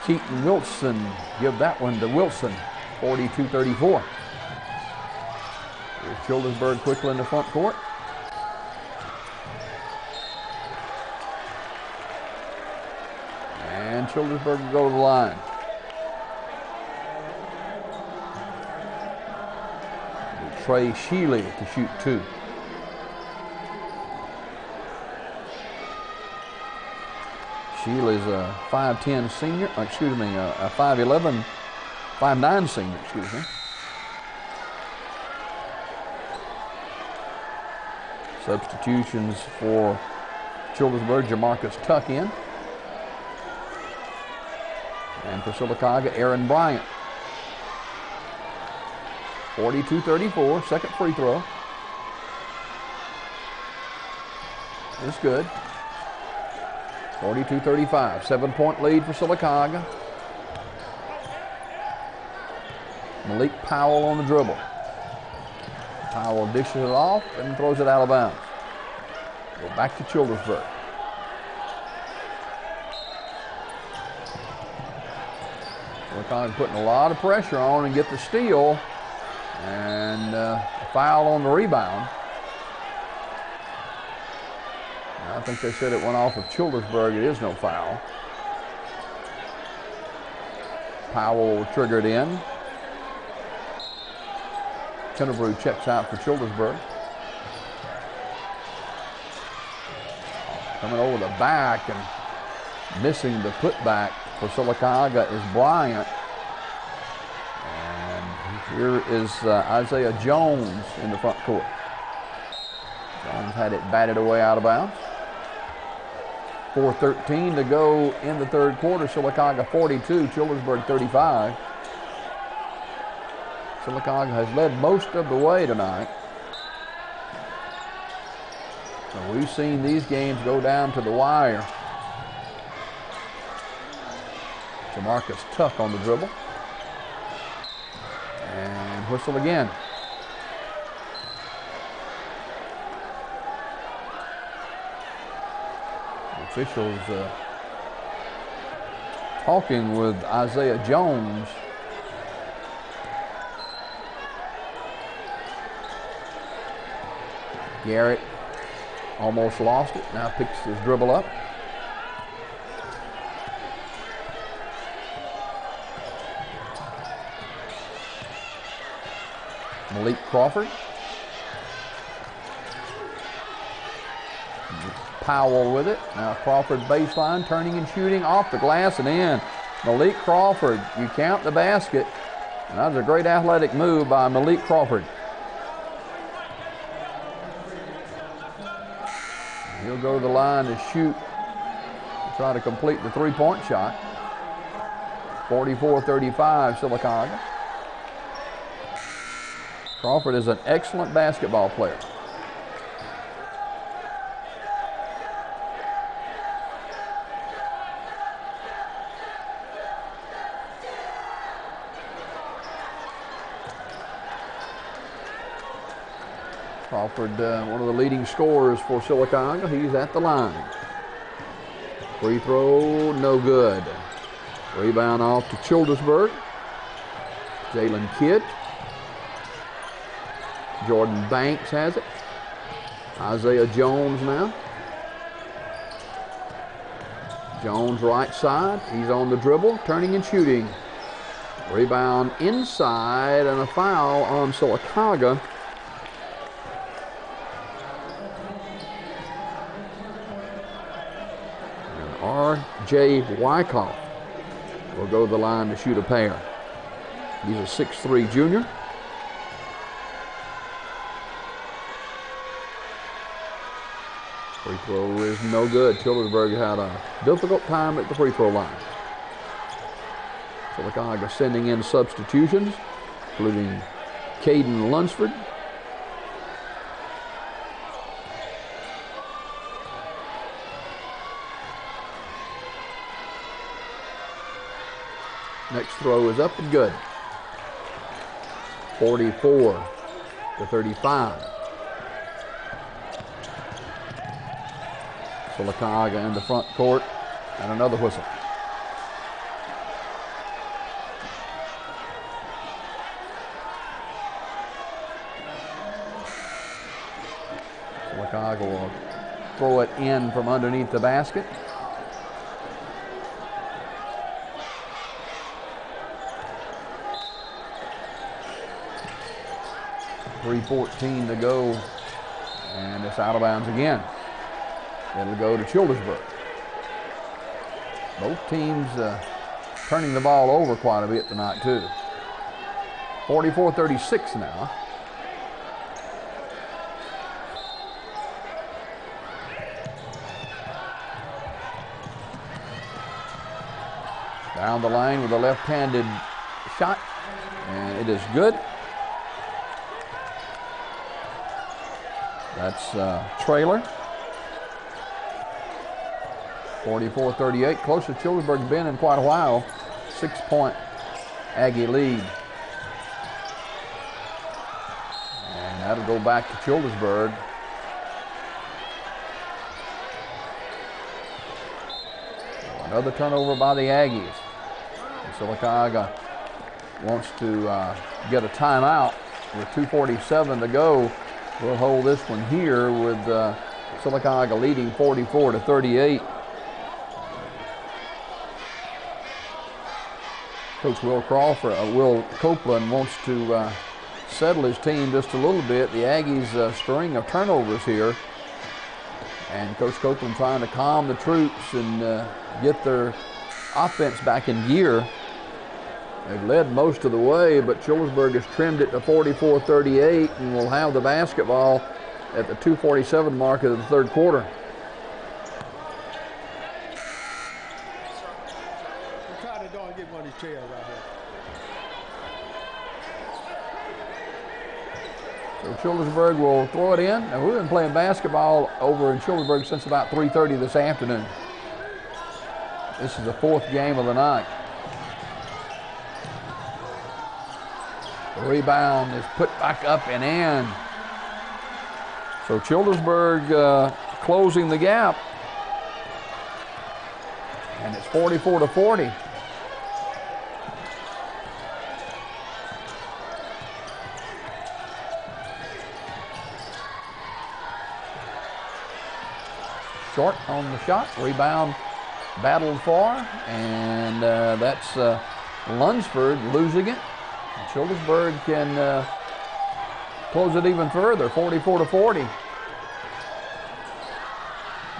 Keaton Wilson. Give that one to Wilson. 42-34. Here's Childersburg quickly in the front court. And Childersburg will go to the line. Trey Shealy to shoot 2. Shealy's a 5'10" senior, a 5'11", 5'9" senior, excuse me. Substitutions for Childersburg, Jamarcus Tuck in. And for Sylacauga, Aaron Bryant. 42-34, second free throw. It's good. 42-35, 7-point lead for Sylacauga. Malik Powell on the dribble. Powell dishes it off and throws it out of bounds. Go back to Childersburg. Sylacauga putting a lot of pressure on and get the steal. And a foul on the rebound. I think they said it went off of Childersburg. It is no foul. Powell triggered in. Kennebrew checks out for Childersburg. Coming over the back and missing the putback for Sylacauga is Bryant. And here is Isaiah Jones in the front court. Jones had it batted away out of bounds. 4:13 to go in the third quarter. Sylacauga 42, Childersburg 35. Sylacauga has led most of the way tonight. And we've seen these games go down to the wire. Jamarcus Tuck on the dribble. And whistle again. The officials talking with Isaiah Jones. Garrett almost lost it. Now picks his dribble up. Malik Crawford. Powell with it. Now Crawford baseline, turning and shooting off the glass and in. Malik Crawford, you count the basket. And that was a great athletic move by Malik Crawford. He'll go to the line to shoot, to try to complete the three-point shot. 44-35, Sylacauga. Crawford is an excellent basketball player. Crawford, one of the leading scorers for Sylacauga. He's at the line. Free throw, no good. Rebound off to Childersburg. Jalen Kidd. Jordan Banks has it. Isaiah Jones now. Jones right side. He's on the dribble, turning and shooting. Rebound inside and a foul on Sylacauga. R.J. Wyckoff will go to the line to shoot a pair. He's a 6'3" junior. Free throw is no good. Childersburg had a difficult time at the free throw line. Sylacauga sending in substitutions, including Caden Lunsford. Next throw is up and good. 44-35. Sylacauga in the front court, and another whistle. Sylacauga will throw it in from underneath the basket. 3:14 to go, and it's out of bounds again. It'll go to Childersburg. Both teams turning the ball over quite a bit tonight too. 44-36 now. Down the lane with a left-handed shot, and it is good. That's Trailer. 44-38, closest Childersburg's been in quite a while. 6-point Aggie lead. And that'll go back to Childersburg. Another turnover by the Aggies. Sylacauga wants to get a timeout with 2:47 to go. We'll hold this one here with Sylacauga leading 44-38. Coach Will Copeland wants to settle his team just a little bit. The Aggies' string of turnovers here. And Coach Copeland trying to calm the troops and get their offense back in gear. They've led most of the way, but Childersburg has trimmed it to 44-38 and will have the basketball at the 2:47 mark of the third quarter. So Childersburg will throw it in. Now, we've been playing basketball over in Childersburg since about 3:30 this afternoon. This is the fourth game of the night. The rebound is put back up and in. So Childersburg closing the gap. And it's 44-40. Short on the shot, rebound battled for, and that's Lunsford losing it. Childersburg can close it even further, 44-40.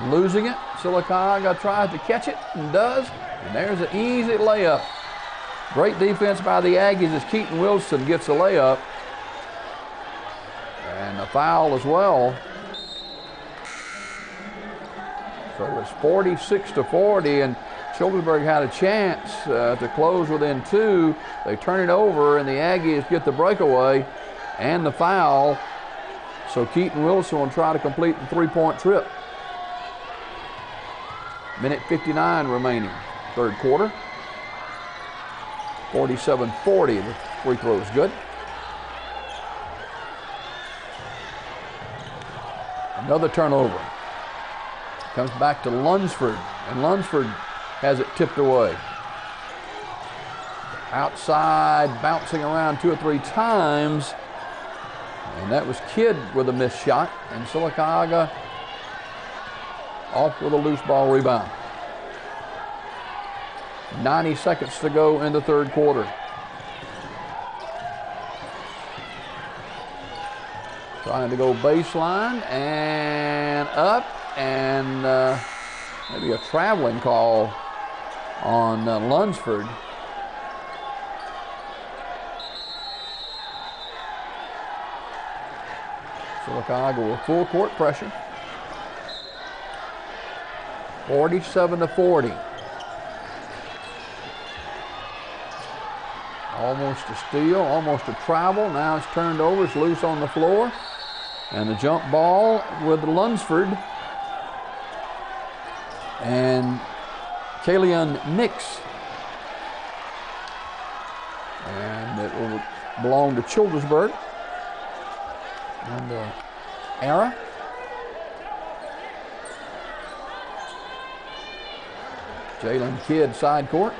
Losing it, Sylacauga tries to catch it and does, and there's an easy layup. Great defense by the Aggies as Keaton Wilson gets a layup, and a foul as well. So it's 46-40, and Childersburg had a chance to close within two. They turn it over, and the Aggies get the breakaway and the foul. So Keaton Wilson will try to complete the three-point trip. Minute 59 remaining, third quarter. 47-40, the free throw is good. Another turnover. Comes back to Lunsford, and Lunsford has it tipped away. Outside, bouncing around two or three times, and that was Kidd with a missed shot, and Sylacauga off with a loose ball rebound. 90 seconds to go in the third quarter. Trying to go baseline and up, and maybe a traveling call on Lunsford. Sylacauga with full court pressure. 47-40. Almost a steal, almost a travel. Now it's turned over, it's loose on the floor. And the jump ball with Lunsford. And Kalian Nix. And it will belong to Childersburg. And Ara. Jalen Kidd side court.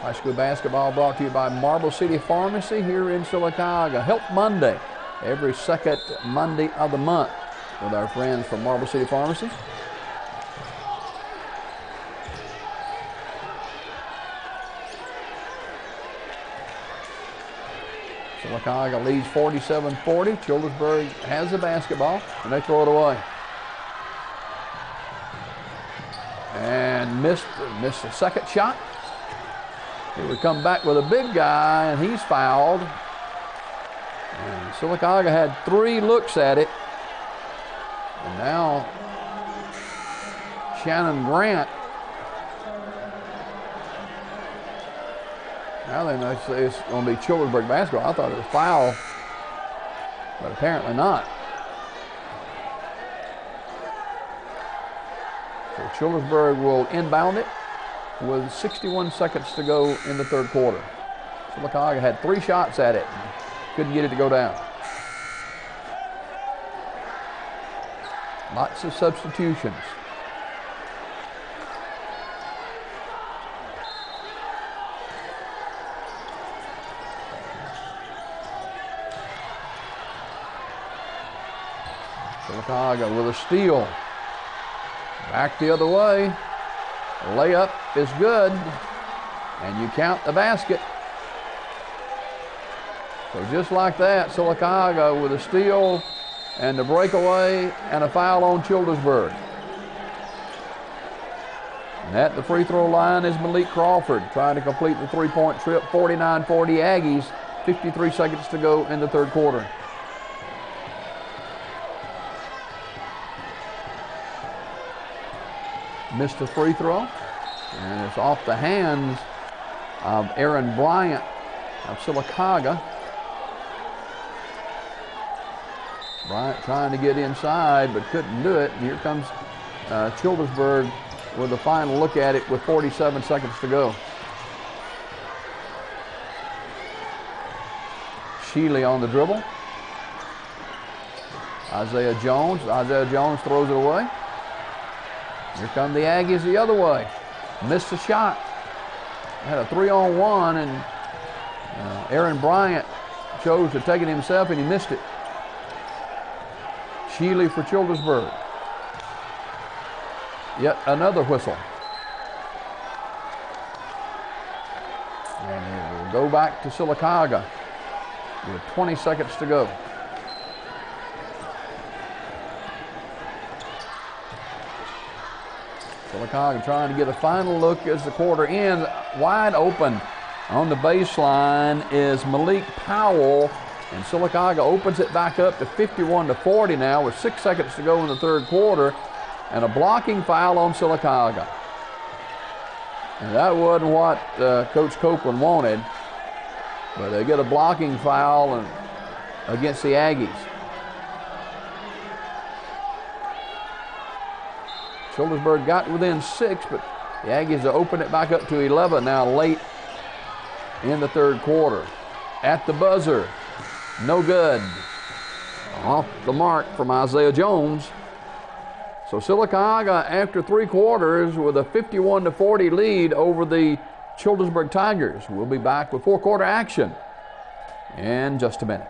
High school basketball brought to you by Marble City Pharmacy here in Sylacauga. Help Monday, every second Monday of the month with our friends from Marble City Pharmacy. Sylacauga leads 47-40. Childersburg has the basketball, and they throw it away. And missed the second shot. He would come back with a big guy, and he's fouled. And Sylacauga had 3 looks at it. And now Shannon Grant Now they know it's going to be Childersburg basketball. I thought it was foul, but apparently not. So Childersburg will inbound it with 61 seconds to go in the third quarter. Sylacauga had 3 shots at it. Couldn't get it to go down. Lots of substitutions. Sylacauga with a steal. Back the other way. Layup is good. And you count the basket. So just like that, Sylacauga with a steal and the breakaway and a foul on Childersburg. And at the free throw line is Malik Crawford trying to complete the three-point trip. 49-40 Aggies. 53 seconds to go in the third quarter. Missed a free throw, and it's off the hands of Aaron Bryant of Sylacauga. Bryant trying to get inside, but couldn't do it. Here comes Childersburg with a final look at it with 47 seconds to go. Shealy on the dribble. Isaiah Jones. Isaiah Jones throws it away. Here come the Aggies the other way. Missed a shot. Had a 3-on-1, and Aaron Bryant chose to take it himself, and he missed it. Shealy for Childersburg. Yet another whistle. And it will go back to Sylacauga with 20 seconds to go. Sylacauga trying to get a final look as the quarter ends. Wide open on the baseline is Malik Powell, and Sylacauga opens it back up to 51-40 now with 6 seconds to go in the third quarter, and a blocking foul on Sylacauga. And that wasn't what Coach Copeland wanted, but they get a blocking foul against the Aggies. Childersburg got within 6, but the Aggies have opened it back up to 11 now late in the third quarter. At the buzzer, no good. Off the mark from Isaiah Jones. So Sylacauga, after 3 quarters, with a 51-40 lead over the Childersburg Tigers. We'll be back with 4-quarter action in just a minute.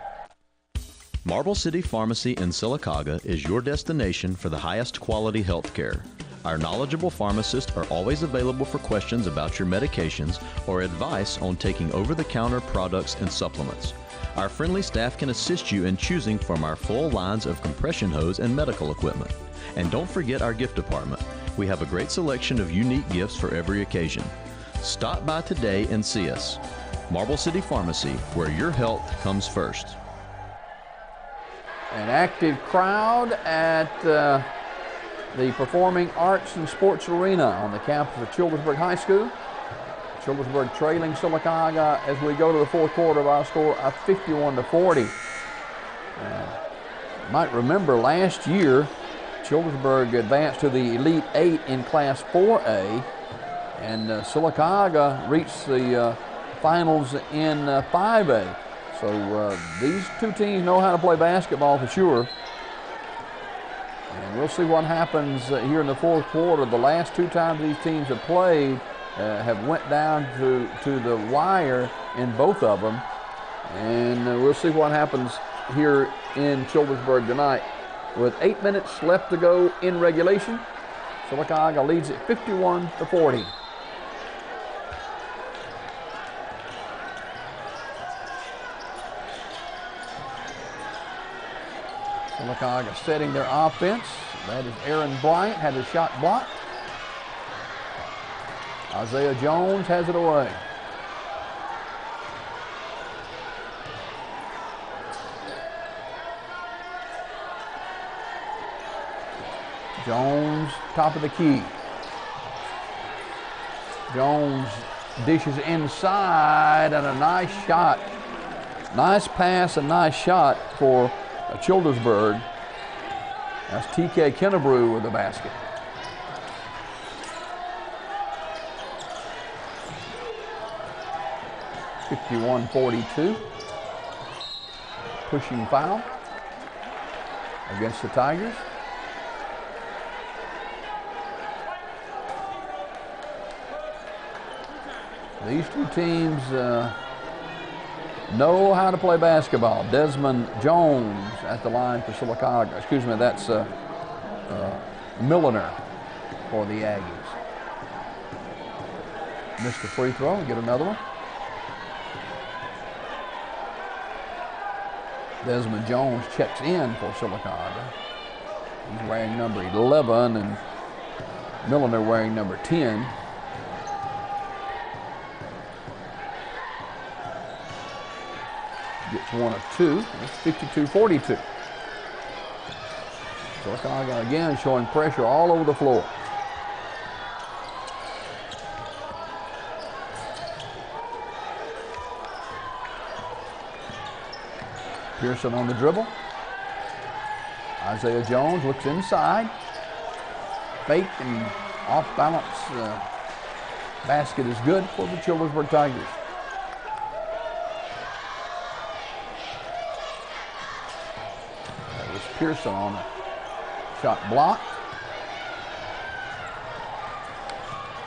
Marble City Pharmacy in Sylacauga is your destination for the highest quality health care. Our knowledgeable pharmacists are always available for questions about your medications or advice on taking over-the-counter products and supplements. Our friendly staff can assist you in choosing from our full lines of compression hose and medical equipment. And don't forget our gift department. We have a great selection of unique gifts for every occasion. Stop by today and see us. Marble City Pharmacy, where your health comes first. An active crowd at the Performing Arts and Sports Arena on the campus of Childersburg High School. Childersburg trailing Sylacauga as we go to the fourth quarter by a score of 51-40. You might remember last year, Childersburg advanced to the Elite 8 in Class 4A, and Sylacauga reached the finals in 5A. So these two teams know how to play basketball for sure. And we'll see what happens here in the fourth quarter. The last 2 times these teams have played have went down to the wire in both of them. And we'll see what happens here in Childersburg tonight. With 8 minutes left to go in regulation, Sylacauga leads it 51-40. Sylacauga setting their offense. That is Aaron Bryant, had his shot blocked. Isaiah Jones has it away. Jones, top of the key. Jones dishes inside, and a nice shot. Nice pass and nice shot for Childersburg. That's T.K. Kennebrew with the basket. (51-42). Pushing foul against the Tigers. These two teams know how to play basketball. Desmond Jones at the line for Sylacauga. Excuse me, that's Milliner for the Aggies. Missed the free throw, get another one. Desmond Jones checks in for Sylacauga. He's wearing number 11 and Milliner wearing number 10. Gets one of two. It's 52-42. Sylacauga again showing pressure all over the floor. Pearson on the dribble. Isaiah Jones looks inside. Fake and off balance basket is good for the Childersburg Tigers. That was Pearson on a shot blocked.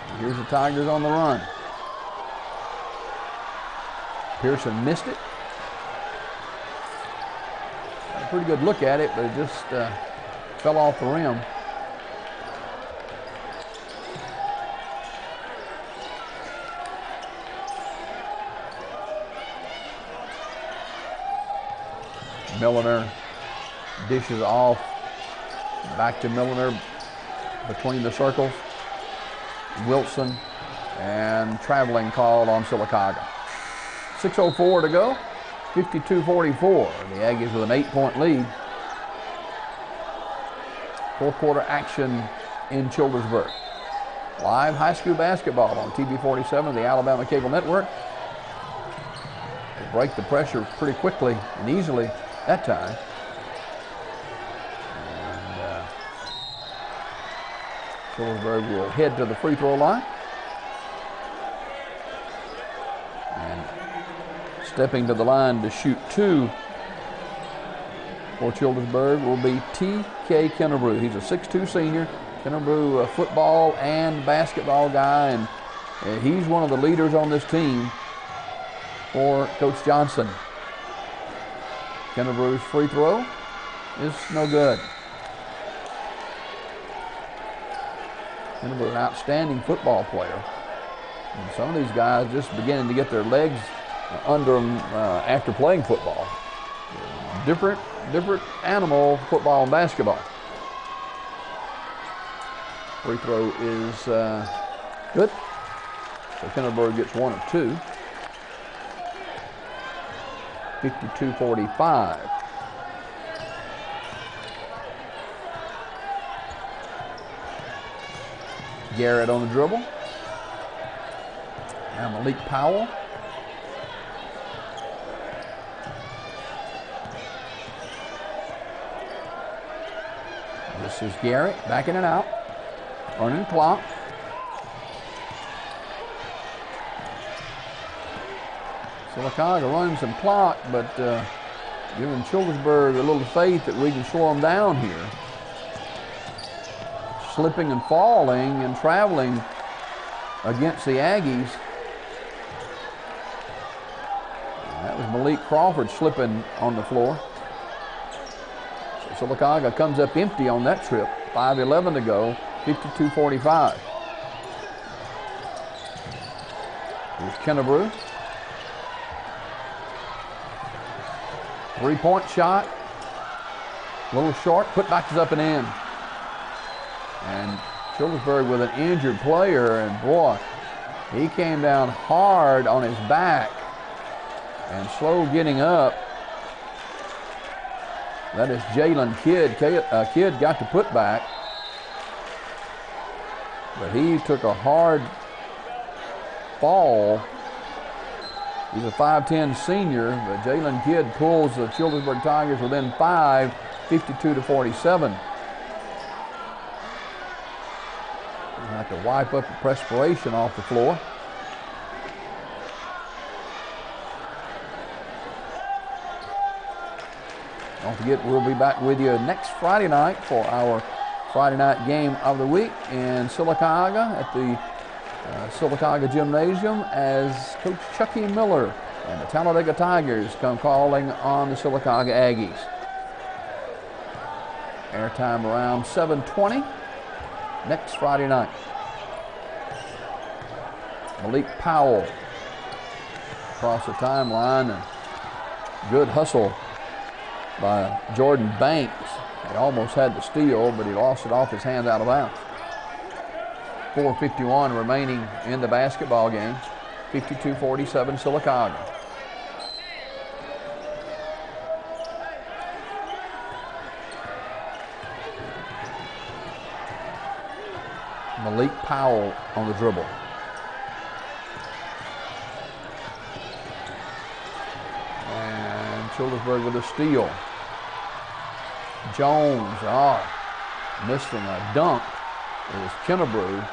And here's the Tigers on the run. Pearson missed it. Pretty good look at it, but it just fell off the rim. Milliner dishes off. Back to Milliner between the circles. Wilson and traveling called on Sylacauga. 6:04 to go. 52-44. The Aggies with an 8-point lead. Fourth quarter action in Childersburg. Live high school basketball on TV 47, the Alabama Cable Network. They break the pressure pretty quickly and easily that time. And Childersburg will head to the free throw line. Stepping to the line to shoot two for Childersburg will be T.K. Kennebrew. He's a 6'2 senior. Kennebrew, a football and basketball guy, and he's one of the leaders on this team for Coach Johnson. Kennebrew's free throw is no good. Kennebrew, an outstanding football player. And some of these guys just beginning to get their legs under them after playing football. Different animal, football and basketball. Free throw is good. So Kennebrew gets one of two. 52-45. Garrett on the dribble. Now Malik Powell. This is Garrett backing it out, running clock. Sylacauga running some clock, but giving Childersburg a little faith that we can slow them down here. Slipping and falling and traveling against the Aggies. And that was Malik Crawford slipping on the floor. Sylacauga comes up empty on that trip. 5:11 to go, 52-45. Here's Kennebrew. Three-point shot. A little short, putback is up and in. And Childersburg with an injured player, and boy, he came down hard on his back and slow getting up. That is Jalen Kidd. Kidd got to put back, but he took a hard fall. He's a 5'10 senior, but Jalen Kidd pulls the Childersburg Tigers within 5, 52-47. He'll have to wipe up the perspiration off the floor. Don't forget, we'll be back with you next Friday night for our Friday night game of the week in Sylacauga at the Sylacauga Gymnasium as Coach Chucky Miller and the Talladega Tigers come calling on the Sylacauga Aggies. Airtime around 7:20 next Friday night. Malik Powell across the timeline, and good hustle by Jordan Banks. He almost had the steal, but he lost it off his hands out of bounds. 4:51 remaining in the basketball game. 52-47 Sylacauga. Malik Powell on the dribble. And Childersburg with a steal. Jones, missing a dunk. It was Kennebrew.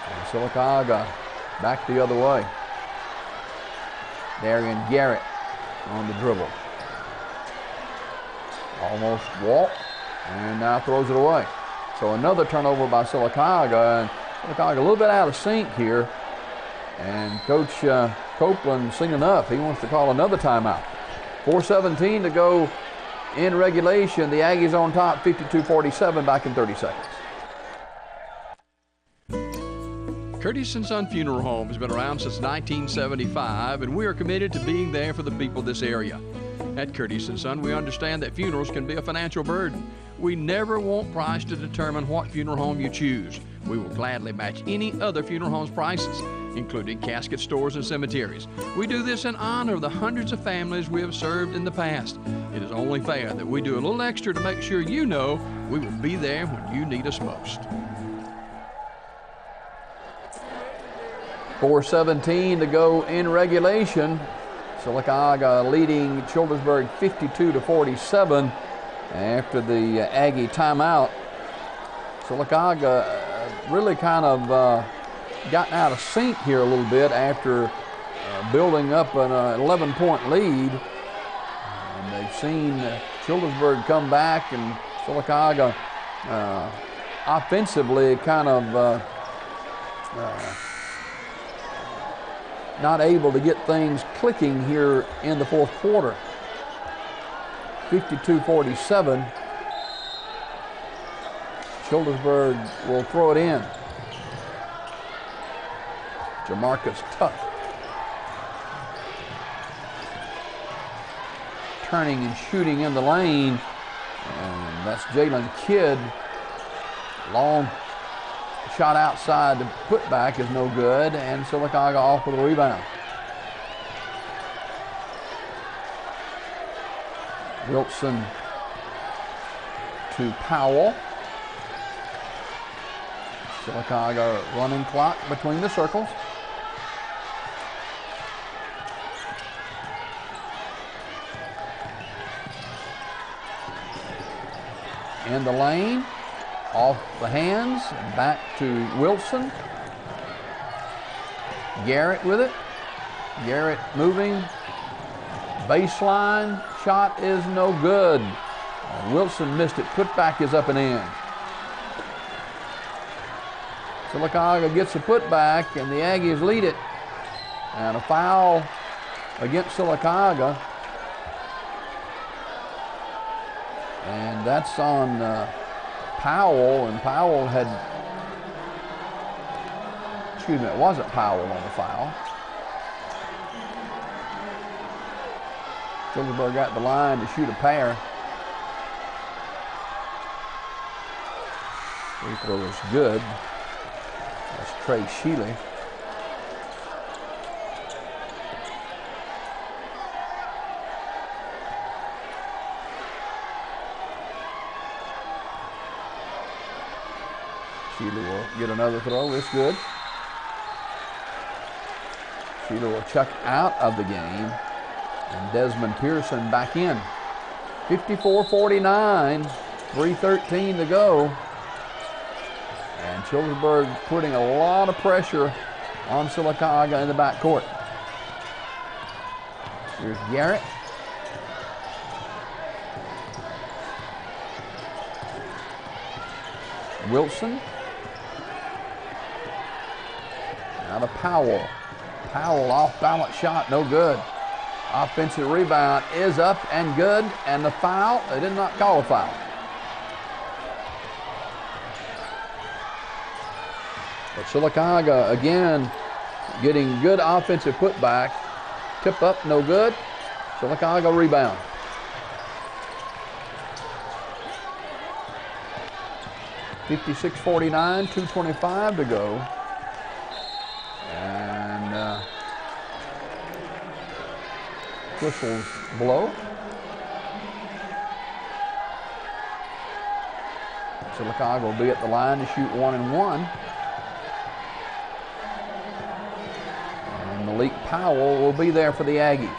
And Sylacauga back the other way. Darian Garrett on the dribble. Almost walked, and now throws it away. So another turnover by Sylacauga, and Sylacauga a little bit out of sync here. And Coach Copeland seen enough. He wants to call another timeout. 4:17 to go in regulation. The Aggies on top, 52-47, back in 30 seconds. Curtis & Son Funeral Home has been around since 1975, and we are committed to being there for the people of this area. At Curtis & Son, we understand that funerals can be a financial burden. We never want price to determine what funeral home you choose. We will gladly match any other funeral home's prices, including casket stores and cemeteries. We do this in honor of the hundreds of families we have served in the past. It is only fair that we do a little extra to make sure you know we will be there when you need us most. 4:17 to go in regulation. Sylacauga leading Childersburg 52-47 after the Aggie timeout. Sylacauga really kind of gotten out of sync here a little bit after building up an 11-point lead. And they've seen Childersburg come back, and Sylacauga offensively kind of not able to get things clicking here in the fourth quarter. 52-47. Childersburg will throw it in. Jamarcus Tuck turning and shooting in the lane, and that's Jalen Kidd. Long shot outside, the putback is no good, and Sylacauga off with a rebound. Wilson to Powell. Sylacauga running clock between the circles. In the lane, off the hands, back to Wilson. Garrett with it. Garrett moving. Baseline shot is no good. Wilson missed it. Putback is up and in. Sylacauga gets a putback, and the Aggies lead it. And a foul against Sylacauga. And that's on Powell, and Powell had, excuse me, it wasn't Powell on the foul. Childersburg got the line to shoot a pair. Free throw is good. That's Trey Shealy. Sheila will get another throw. It's good. Sheila will check out of the game. And Desmond Pearson back in. 54-49, 3:13 to go. And Childersburg putting a lot of pressure on Sylacauga in the backcourt. Here's Garrett. Wilson. Now to Powell. Powell off balance shot, no good. Offensive rebound is up and good, and the foul, they did not call a foul. But Sylacauga again getting good offensive putback. Tip up, no good. Sylacauga rebound. (56-49), 2:25 to go. And whistles blow. Sylacauga will be at the line to shoot 1 and 1. And Malik Powell will be there for the Aggies.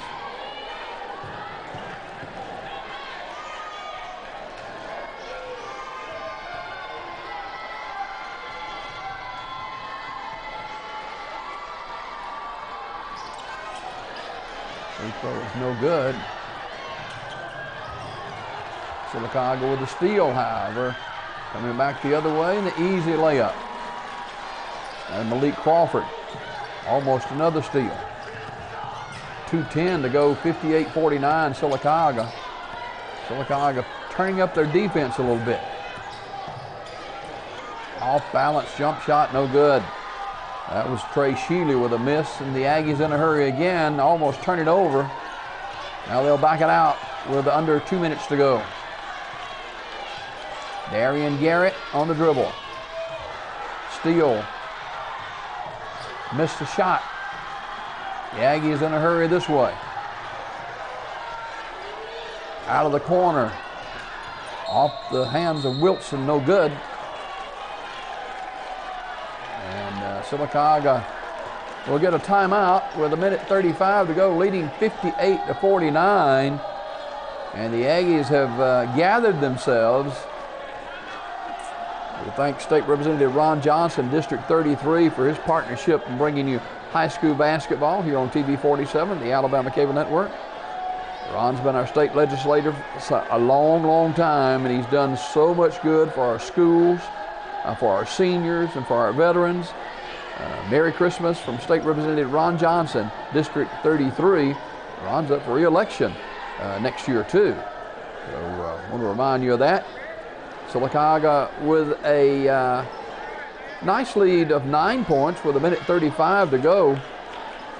Free throw is no good. Sylacauga with the steal, however. Coming back the other way, and the easy layup. And Malik Crawford, almost another steal. 2:10 to go, 58-49 Sylacauga. Sylacauga turning up their defense a little bit. Off balance jump shot, no good. That was Trey Sheely with a miss, and the Aggies in a hurry again, almost turn it over. Now they'll back it out with under 2 minutes to go. Darian Garrett on the dribble. Steal. Missed the shot. The Aggies in a hurry this way. Out of the corner. Off the hands of Wilson, no good. And Sylacauga will get a timeout with 1:35 to go, leading 58-49. And the Aggies have gathered themselves. We thank State Representative Ron Johnson, District 33, for his partnership in bringing you high school basketball here on TV 47, the Alabama Cable Network. Ron's been our state legislator for a long, long time, and he's done so much good for our schools, for our seniors, and for our veterans. Merry Christmas from State Representative Ron Johnson, District 33. Ron's up for re-election next year, too. So I want to remind you of that. Sylacauga with a nice lead of 9 points with 1:35 to go,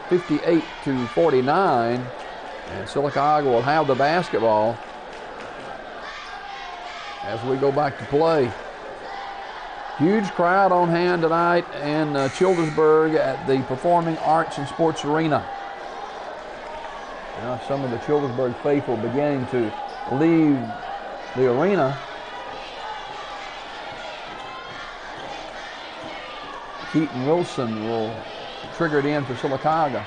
58-49. And Sylacauga will have the basketball as we go back to play. Huge crowd on hand tonight in Childersburg at the Performing Arts and Sports Arena. Now some of the Childersburg faithful beginning to leave the arena. Keaton Wilson will trigger it in for Sylacauga.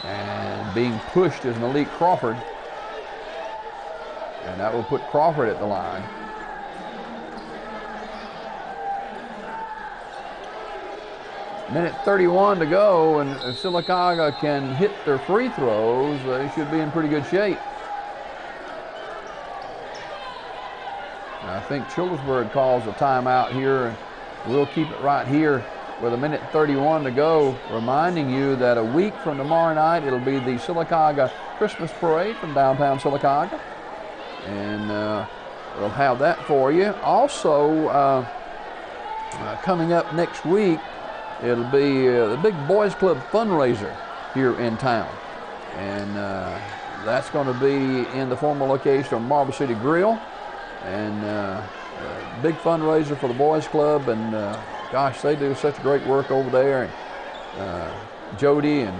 And being pushed is Malik Crawford. And that will put Crawford at the line. Minute 31 to go, and if Sylacauga can hit their free throws, they should be in pretty good shape. I think Childersburg calls a timeout here, and we'll keep it right here with 1:31 to go, reminding you that a week from tomorrow night, it'll be the Sylacauga Christmas Parade from downtown Sylacauga, and we'll have that for you. Also, coming up next week, it'll be the Big Boys Club fundraiser here in town, and that's going to be in the former location of Marble City Grill. And big fundraiser for the Boys Club, and gosh, they do such great work over there. And Jody and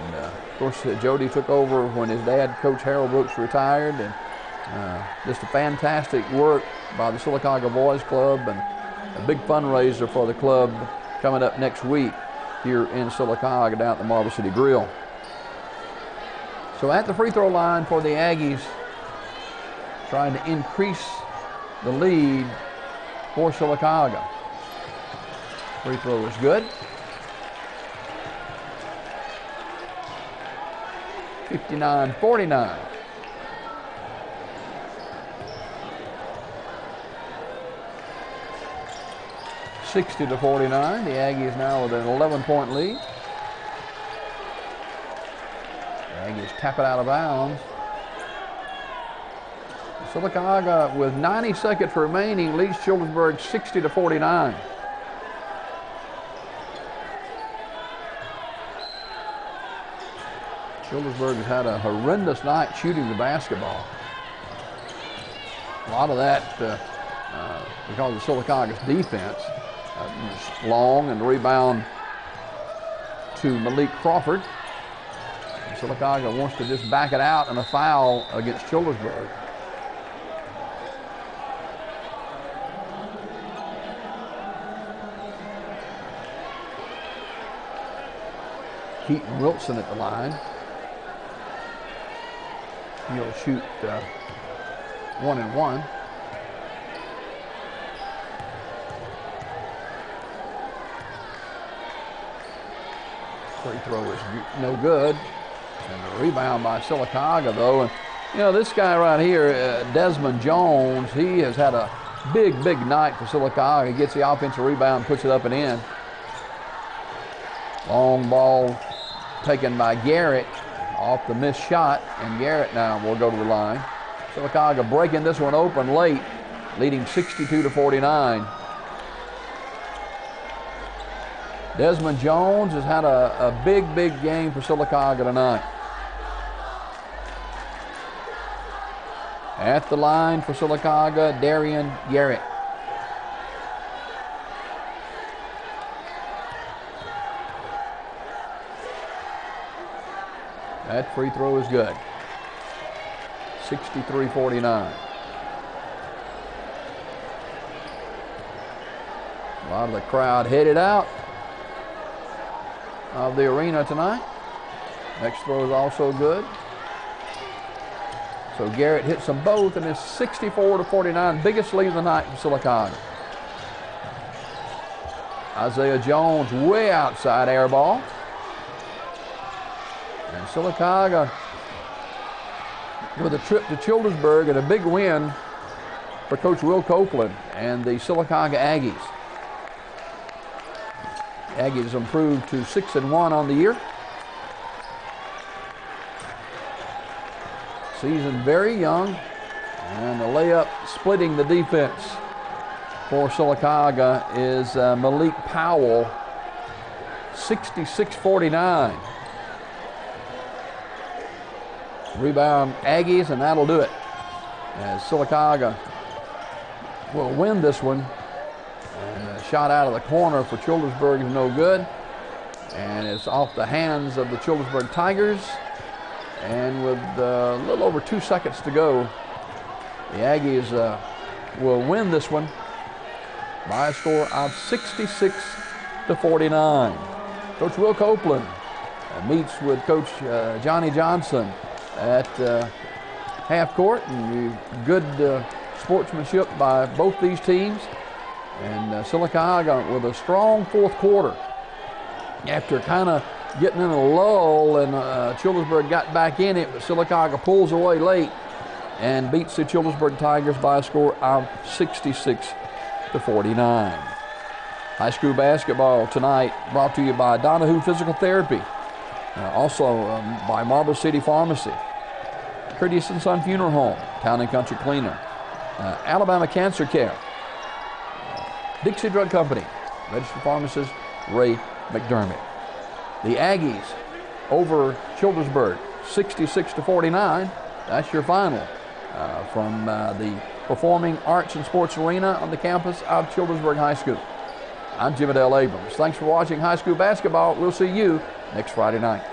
Of course, Jody took over when his dad, Coach Harold Brooks, retired, and just a fantastic work by the Sylacauga Boys Club, and a big fundraiser for the club coming up next week here in Sylacauga down at the Marble City Grill. So at the free throw line for the Aggies, trying to increase the lead for Sylacauga. Free throw is good. 59-49. (60-49). The Aggies now with an 11-point lead. The Aggies tap it out of bounds. Sylacauga, with 90 seconds remaining, leads Childersburg 60-49. Childersburg has had a horrendous night shooting the basketball. A lot of that because of Sylacauga's defense. Long and rebound to Malik Crawford. And Sylacauga wants to just back it out and a foul against Childersburg. Keaton Wilson at the line. He'll shoot 1 and 1. Free throw is no good. And the rebound by Sylacauga, though. And, you know, this guy right here, Desmond Jones, he has had a big night for Sylacauga. He gets the offensive rebound, puts it up and in. Long ball taken by Garrett off the missed shot, and Garrett now will go to the line. Sylacauga breaking this one open late, leading 62-49. Desmond Jones has had a big game for Sylacauga tonight. At the line for Sylacauga, Darian Garrett. That free throw is good. 63-49. A lot of the crowd headed out of the arena tonight. Next throw is also good. So Garrett hits them both, and it's 64-49, biggest lead of the night for Sylacauga. Isaiah Jones way outside air ball. And Sylacauga with a trip to Childersburg and a big win for Coach Will Copeland and the Sylacauga Aggies. Aggies improved to 6-1 on the year. Season very young, and the layup splitting the defense for Sylacauga is Malik Powell, 66-49. Rebound Aggies, and that'll do it. As Sylacauga will win this one. And a shot out of the corner for Childersburg is no good. And it's off the hands of the Childersburg Tigers. And with a little over 2 seconds to go, the Aggies will win this one by a score of 66-49. Coach Will Copeland meets with Coach Johnny Johnson at half court, and good sportsmanship by both these teams. And Sylacauga with a strong fourth quarter after kind of getting in a lull, and Childersburg got back in it, but Sylacauga pulls away late and beats the Childersburg Tigers by a score of 66-49. High school basketball tonight brought to you by Donahue Physical Therapy, also by Marble City Pharmacy, Curtis & Son Funeral Home, Town & Country Cleaner, Alabama Cancer Care, Dixie Drug Company, registered pharmacist Ray McDermott. The Aggies over Childersburg, 66-49. That's your final from the Performing Arts and Sports Arena on the campus of Childersburg High School. I'm Jim Abrams. Thanks for watching high school basketball. We'll see you next Friday night.